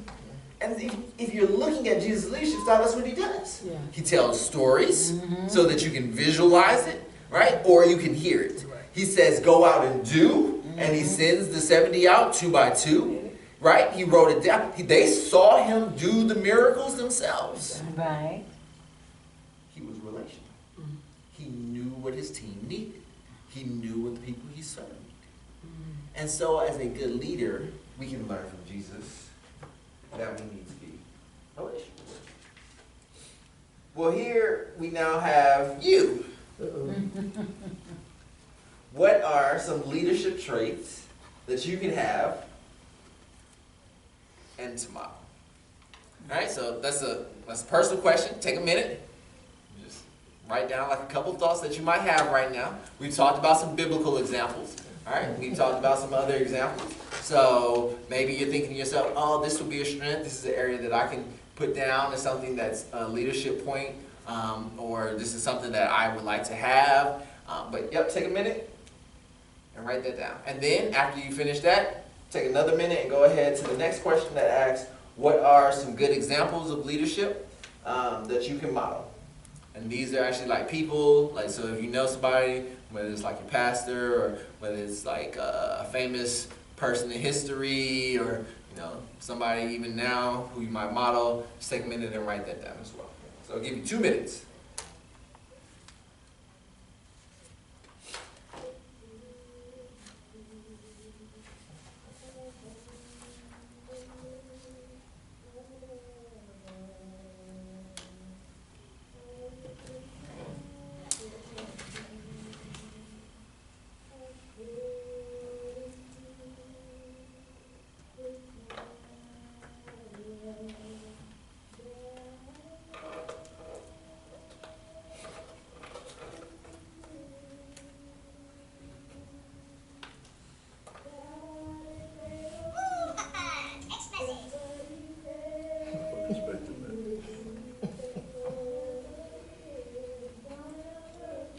And if you're looking at Jesus' leadership style, that's what he does. Yeah. He tells stories so that you can visualize it, right? Or you can hear it. Right. He says, go out and do, and he sends the 70 out 2 by 2, right? He wrote it down. They saw him do the miracles themselves. Right. He was relational. He knew what his team needed. He knew what the people he served needed. And so as a good leader, we can learn from Jesus that we need to be relational. Well, here we now have you. What are some leadership traits that you can have and to model? All right, so that's a personal question. Take a minute. Just write down like a couple thoughts that you might have right now. We've talked about some biblical examples. All right, we've talked about some other examples. So maybe you're thinking to yourself, oh, this would be a strength. This is an area that I can put down as something that's a leadership point, or this is something that I would like to have. But yep, take a minute and write that down. And then after you finish that, take another minute and go ahead to the next question that asks, what are some good examples of leadership that you can model? And these are actually like people, like, so if you know somebody, whether it's like your pastor or whether it's like a famous person in history or, you know, somebody even now who you might model, just take a minute and write that down as well. So I'll give you 2 minutes.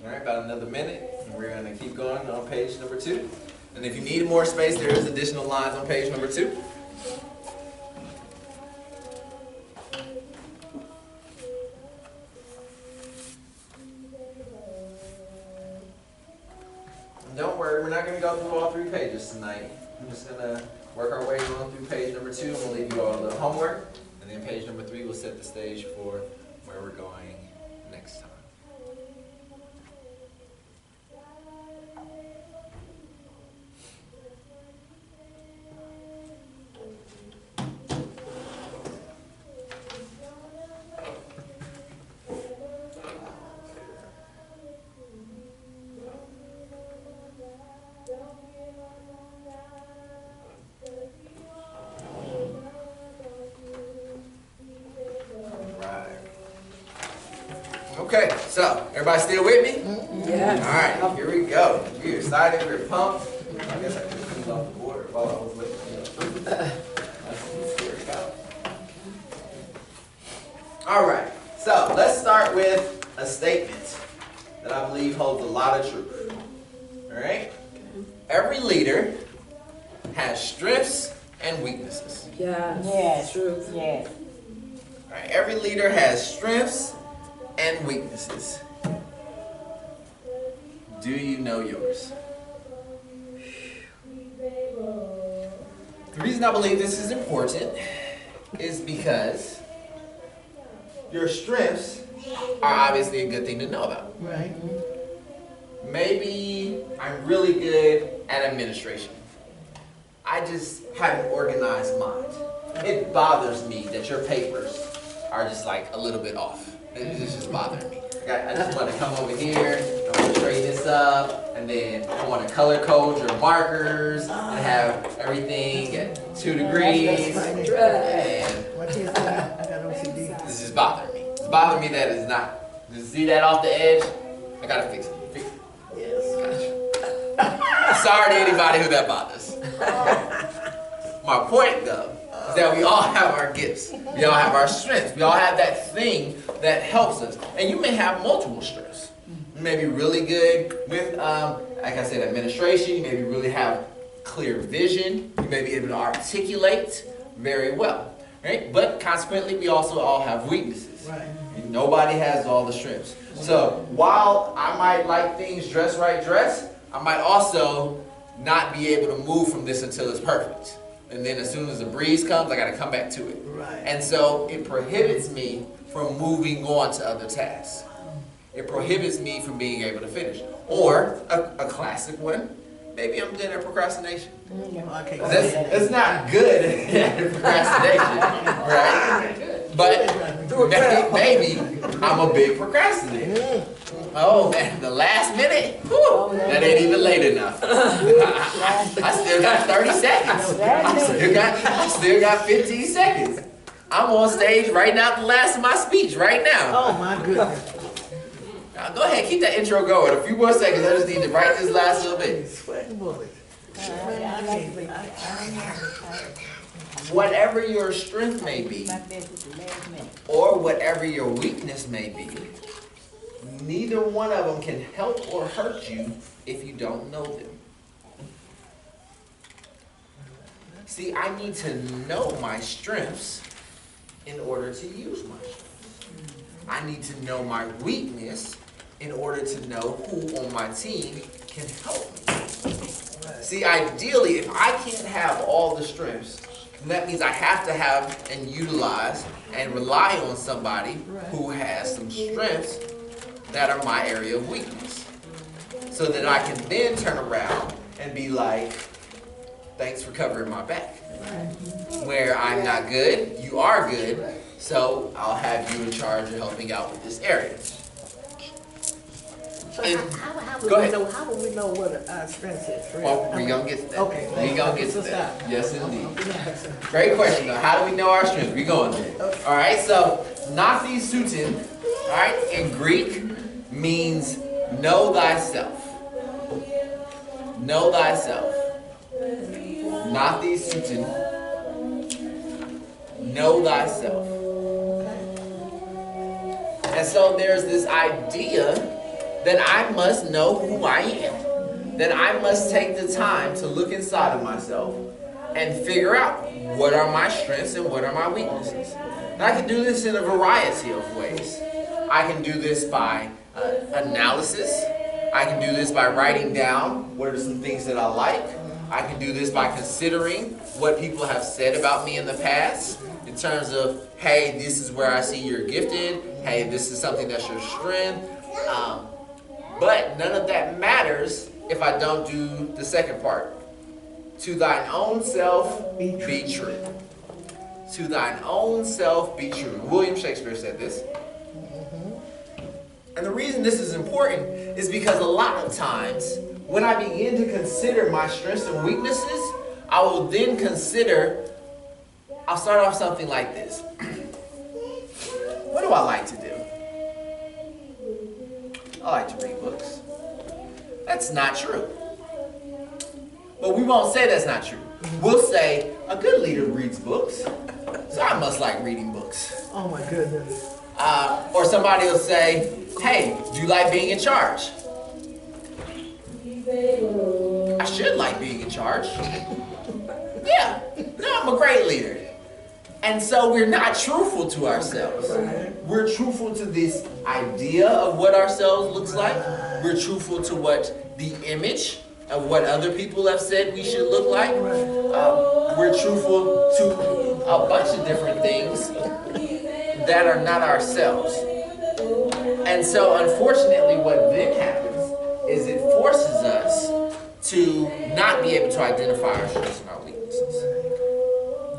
All right, about another minute, and we're going to keep going on page number 2. And if you need more space, there is additional lines on page number 2. And don't worry, we're not going to go through all 3 pages tonight. I'm just going to work our way on through page number 2, and we'll leave you all a little homework. And then page number 3 will set the stage for where we're going next time. Okay, so everybody still with me? Yeah. All right, here we go. We're excited, we're pumped. I guess I could have cleaned off the board while I was looking. Let's figure it out. All right, so let's start with a statement that I believe holds a lot of truth. All right? Every leader has strengths and weaknesses. Yes. Truth. Yes. All right, every leader has strengths and weaknesses. Do you know yours? The reason I believe this is important is because your strengths are obviously a good thing to know about. Right. Maybe I'm really good at administration. I just have an organized mind. It bothers me that your papers are just like a little bit off. It's just bothering me. I just want to come over here, I want to straighten this up, and then I want to color code your markers and have everything at 2 degrees. And What is that? I got OCD. this is bothering me. It's bothering me that it's not. Just see that off the edge? I gotta fix it. Fix it. Yes. Gotcha. Sorry to anybody who that bothers. My point though is that we all have our gifts. We all have our strengths. We all have that thing that helps us. And you may have multiple strengths. You may be really good with, like I said, administration. You may really have clear vision. You may be able to articulate very well. Right? But consequently, we also all have weaknesses. Right. And nobody has all the strengths. So while I might like things dress right dress, I might also not be able to move from this until it's perfect. And then as soon as the breeze comes, I got to come back to it. Right. And so it prohibits me from moving on to other tasks. It prohibits me from being able to finish. Or a classic one, maybe I'm good at procrastination. Okay. That's not good at procrastination, right? But maybe I'm a big procrastinator. Oh man, the last minute, whew, that ain't even late enough. I still got 30 seconds. I still got 15 seconds. I'm on stage writing out the last of my speech right now. Oh, my goodness. Now, go ahead, keep that intro going. A few more seconds. I just need to write this last little bit. Sweating bullets. Whatever your strength may be, or whatever your weakness may be, neither one of them can help or hurt you if you don't know them. See, I need to know my strengths in order to use my strengths. I need to know my weakness in order to know who on my team can help me. See, ideally, if I can't have all the strengths, then that means I have to have and utilize and rely on somebody who has some strengths that are my area of weakness. So that I can then turn around and be like, thanks for covering my back. Where I'm not good, you are good, so I'll have you in charge of helping out with this area. So how Go ahead. how would we know what our strength is? Well, we're going to get to that. Okay. We're going to get to that. Yes, indeed. Great question, though. How do we know our strengths? We're going there. All right, so Nathi Sutin, all right, in Greek means know thyself. Know thyself. Nathi Sutin. Know thyself. And so there's this idea that I must know who I am. That I must take the time to look inside of myself and figure out what are my strengths and what are my weaknesses. And I can do this in a variety of ways. I can do this by analysis. I can do this by writing down what are some things that I like. I can do this by considering what people have said about me in the past in terms of, hey, this is where I see you're gifted. Hey, this is something that's your strength. But none of that matters if I don't do the second part. To thine own self be true. To thine own self be true. William Shakespeare said this. And the reason this is important is because a lot of times when I begin to consider my strengths and weaknesses, I will then consider, I'll start off something like this. What do I like to do? I like to read books. That's not true. But we won't say that's not true. We'll say, a good leader reads books, so I must like reading books. Oh my goodness. Or somebody will say, hey, do you like being in charge? I should like being in charge. Yeah, no, I'm a great leader. And so we're not truthful to ourselves. We're truthful to this idea of what ourselves looks like. We're truthful to what the image of what other people have said we should look like. We're truthful to a bunch of different things that are not ourselves. And so unfortunately what then happens is it forces us to not be able to identify our strengths and our weaknesses.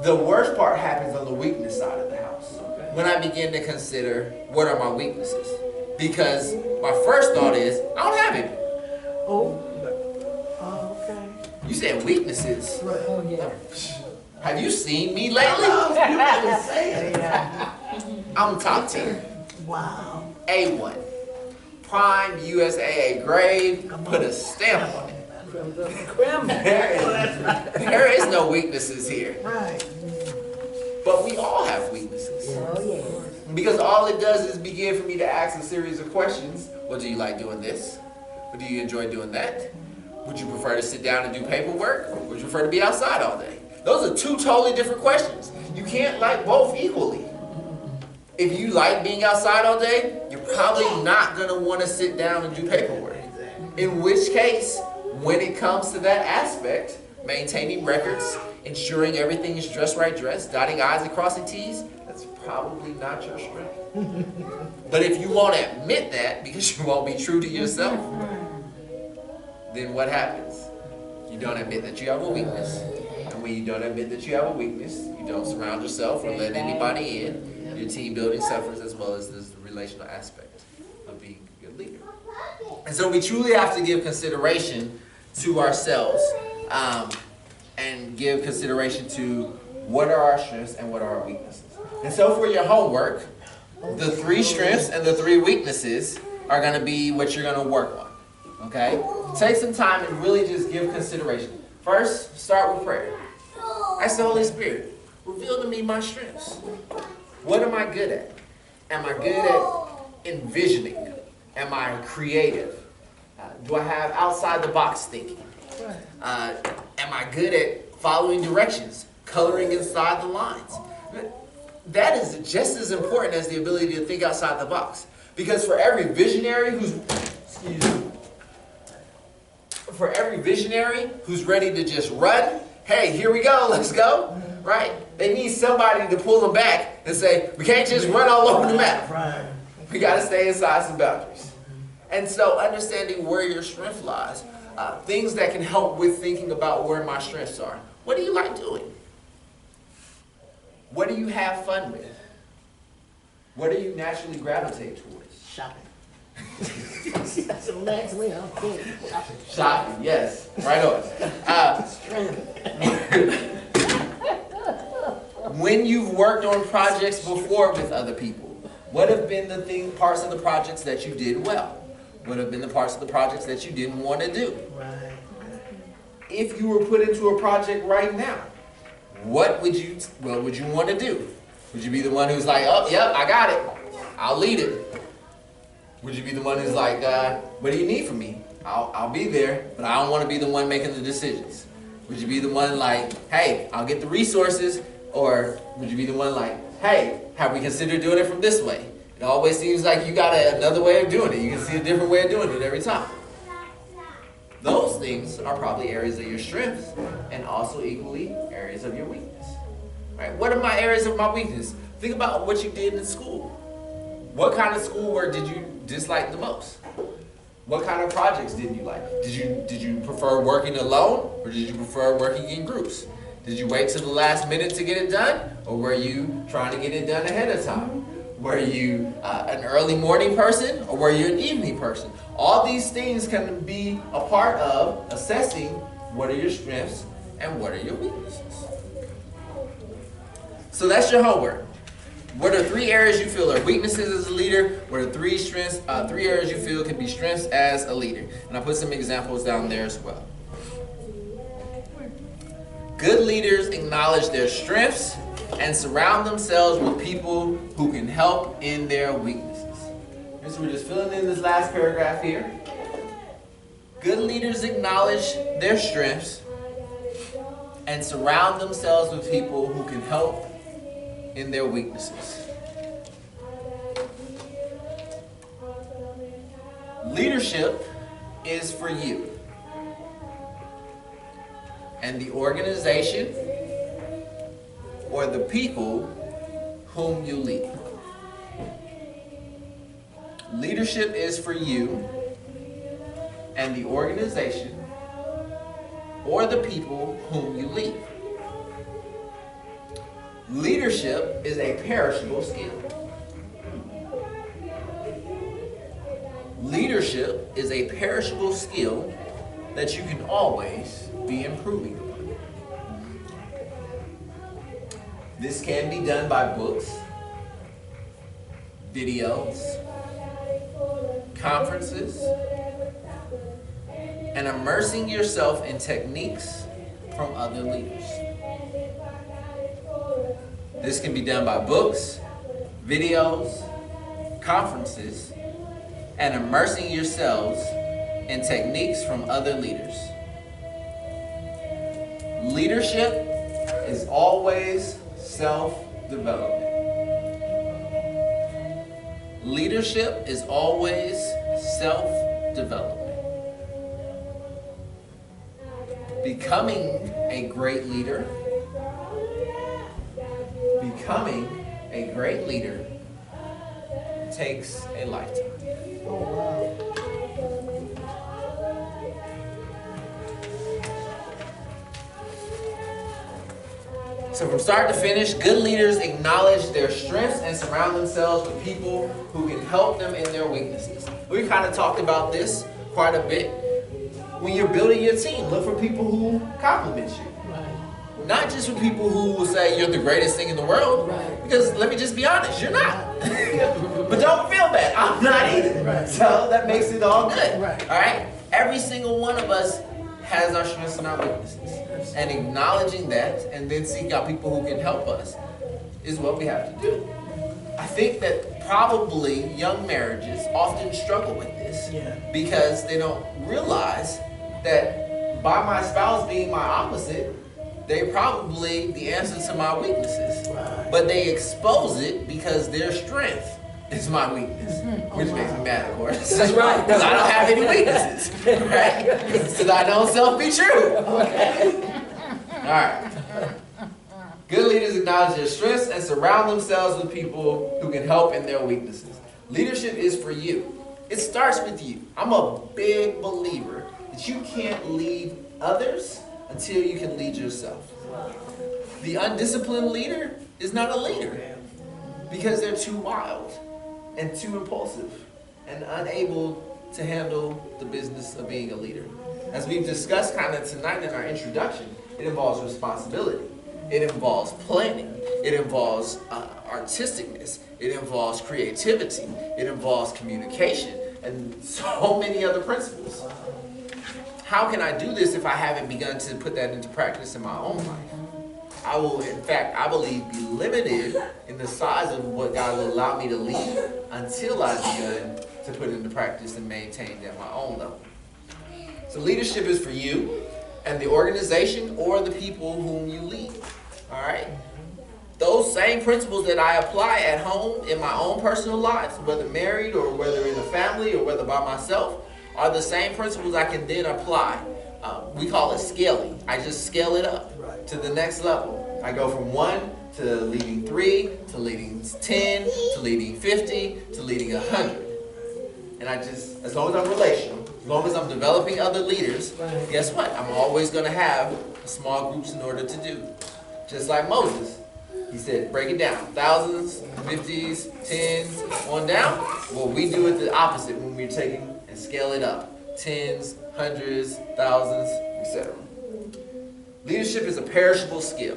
The worst part happens on the weakness side of the house. When I begin to consider what are my weaknesses. Because my first thought is, I don't have any. Okay. You said weaknesses. Right. Oh, yeah. Have you seen me lately? You didn't say it. I'm top tier. Wow. A1. Prime USAA grade. Put a stamp on it. There is no weaknesses here. Right. But we all have weaknesses. Oh, yeah. Because all it does is begin for me to ask a series of questions. Well, do you like doing this? Or do you enjoy doing that? Would you prefer to sit down and do paperwork? Or would you prefer to be outside all day? Those are two totally different questions. You can't like both equally. If you like being outside all day, you're probably not going to want to sit down and do paperwork. In which case, when it comes to that aspect, maintaining records, ensuring everything is just right dressed, dotting I's and crossing T's, that's probably not your strength. But if you won't admit that because you won't be true to yourself, then what happens? You don't admit that you have a weakness. And when you don't admit that you have a weakness, you don't surround yourself or let anybody in. your team building suffers, as well as the relational aspect of being a good leader. And so we truly have to give consideration to ourselves and give consideration to what are our strengths and what are our weaknesses. And so for your homework, the 3 strengths and the 3 weaknesses are going to be what you're going to work on. Okay? Take some time and really just give consideration. First, start with prayer. Ask the Holy Spirit, reveal to me my strengths. What am I good at? Am I good at envisioning? Am I creative? Do I have outside the box thinking? Am I good at following directions, coloring inside the lines? That is just as important as the ability to think outside the box. Because for every visionary who's ready to just run, hey, here we go, let's go, right? They need somebody to pull them back and say, we can't just run all over the map. We got to stay inside some boundaries. And so understanding where your strength lies, things that can help with thinking about where my strengths are. What do you like doing? What do you have fun with? What do you naturally gravitate towards? Shopping. That's the next way I'm thinking. Shopping, yes. Right on. When you've worked on projects before with other people, what have been the parts of the projects that you did well? What have been the parts of the projects that you didn't want to do? Right. If you were put into a project right now, what would you want to do? Would you be the one who's like, oh, yep, I got it. I'll lead it. Would you be the one who's like, what do you need from me? I'll be there, but I don't want to be the one making the decisions. Would you be the one like, hey, I'll get the resources? Or would you be the one like, hey, have we considered doing it from this way? It always seems like you got another way of doing it. You can see a different way of doing it every time. Those things are probably areas of your strengths and also equally areas of your weakness. Right? What are my areas of my weakness? Think about what you did in school. What kind of schoolwork did you dislike the most? What kind of projects didn't you like? Did you prefer working alone, or did you prefer working in groups? Did you wait till the last minute to get it done, or were you trying to get it done ahead of time? Were you an early morning person, or were you an evening person? All these things can be a part of assessing what are your strengths and what are your weaknesses. So that's your homework. What are 3 areas you feel are weaknesses as a leader? What are 3 areas you feel can be strengths as a leader? And I put some examples down there as well. Good leaders acknowledge their strengths and surround themselves with people who can help in their weaknesses. And so we're just filling in this last paragraph here. Good leaders acknowledge their strengths and surround themselves with people who can help in their weaknesses. Leadership is for you and the organization or the people whom you lead. Leadership is for you and the organization or the people whom you lead. Leadership is a perishable skill. Leadership is a perishable skill that you can always be improving upon. This can be done by books, videos, conferences, and immersing yourself in techniques from other leaders. This can be done by books, videos, conferences, and immersing yourselves in techniques from other leaders. Leadership is always self-development. Leadership is always self-development. Becoming a great leader takes a lifetime. Oh, wow. So from start to finish, good leaders acknowledge their strengths and surround themselves with people who can help them in their weaknesses. We kind of talked about this quite a bit. When you're building your team, look for people who compliment you. Not just for people who will say you're the greatest thing in the world. Right. Because let me just be honest, you're not. But don't feel bad, I'm not either. Right. So that makes it all good. Right. All right? Every single one of us has our strengths and our weaknesses. And acknowledging that and then seek out people who can help us is what we have to do. I think that probably young marriages often struggle with this because they don't realize that by my spouse being my opposite, they're probably the answer to my weaknesses. Right. But they expose it because their strength is my weakness, which makes me mad, of course. That's right. Because I don't have any weaknesses, right? Because I know self be true. All right. Good leaders acknowledge their strengths and surround themselves with people who can help in their weaknesses. Leadership is for you. It starts with you. I'm a big believer that you can't lead others until you can lead yourself. The undisciplined leader is not a leader because they're too wild and too impulsive and unable to handle the business of being a leader. As we've discussed kind of tonight in our introduction, it involves responsibility. It involves planning. It involves artisticness. It involves creativity. It involves communication and so many other principles. How can I do this if I haven't begun to put that into practice in my own life? I will, in fact, I believe, be limited in the size of what God will allow me to lead until I've begun to put into practice and maintain at my own level. So leadership is for you and the organization or the people whom you lead. All right? Those same principles that I apply at home in my own personal lives, whether married or whether in a family or whether by myself, are the same principles I can then apply. We call it scaling. I just scale it up to the next level. I go from 1 to leading 3, to leading 10, to leading 50, to leading 100. And I just, as long as I'm relational, as long as I'm developing other leaders, guess what? I'm always going to have small groups in order to do. Just like Moses. He said, break it down. Thousands, 50s, 10s, on down. Well, we do it the opposite when we're taking and scale it up. 10s, 100s, thousands, etc. Leadership is a perishable skill.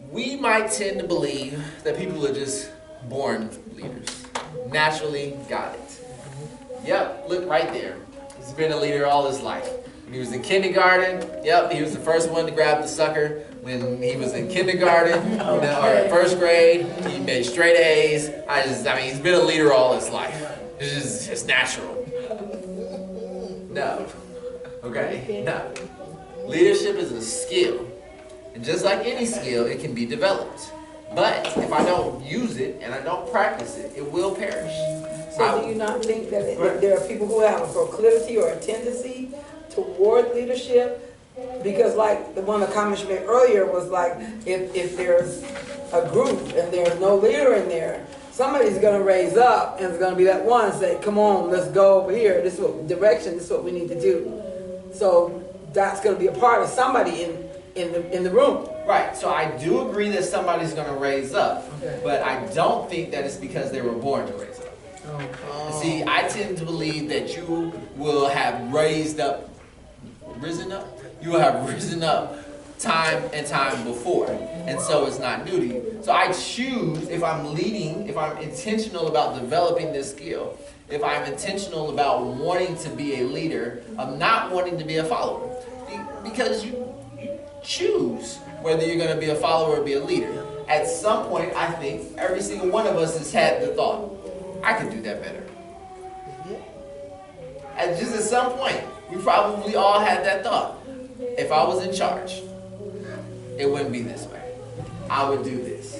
We might tend to believe that people are just born leaders. Naturally got it. Yep, look right there. He's been a leader all his life. When he was in kindergarten, yep, he was the first one to grab the sucker. When he was in kindergarten, or first grade, he made straight A's. I mean, he's been a leader all his life. It's just natural. No. Okay? No. Leadership is a skill. And just like any skill, it can be developed. But if I don't use it and I don't practice it, it will perish. So do you not think that there are people who have a proclivity or a tendency toward leadership? Because like the one the comments you made earlier was like, if there's a group and there's no leader in there, somebody's going to raise up and it's going to be that one and say, come on, let's go over here. This is what direction, this is what we need to do. So that's going to be a part of somebody in the room. Right, so I do agree that somebody's going to raise up, but I don't think that it's because they were born to raise up. See, I tend to believe that you will have risen up, you will have risen up time and time before, and so it's not new to you. So I choose, if I'm leading, if I'm intentional about developing this skill, if I'm intentional about wanting to be a leader, I'm not wanting to be a follower. Because you choose whether you're going to be a follower or be a leader. At some point, I think every single one of us has had the thought, I could do that better. At some point, we probably all had that thought. If I was in charge, it wouldn't be this way. I would do this.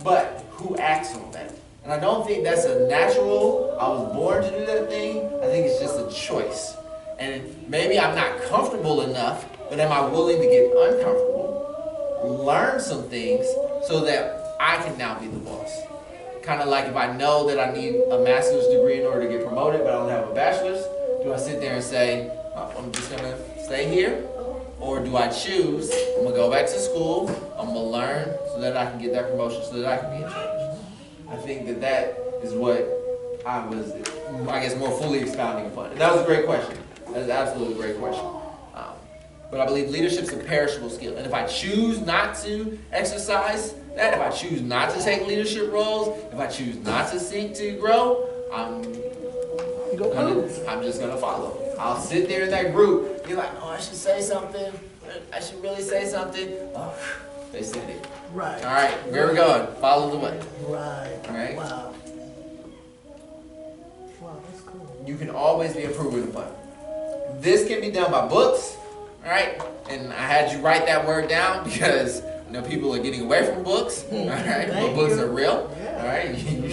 But who acts on that? And I don't think that's a natural, I was born to do that thing. I think it's just a choice. And maybe I'm not comfortable enough, but am I willing to get uncomfortable, learn some things so that I can now be the boss? Kind of like if I know that I need a master's degree in order to get promoted, but I don't have a bachelor's, do I sit there and say, oh, I'm just going to stay here? Or do I choose, I'm gonna go back to school, I'm gonna learn so that I can get that promotion, so that I can be in charge? I think that is what I was, I guess, more fully expounding upon. And that was a great question. That is absolutely a great question. But I believe leadership's a perishable skill. And if I choose not to exercise that, if I choose not to take leadership roles, if I choose not to seek to grow, I'm just gonna follow. I'll sit there in that group, be like, oh, I should say something. I should really say something. Oh, they said it. Right. All right, where we going? Follow the way. Right. All right. Wow. Wow, that's cool. You can always be improved with a plan. This can be done by books. All right, and I had you write that word down because people are getting away from books. All right, but books are real. All right, you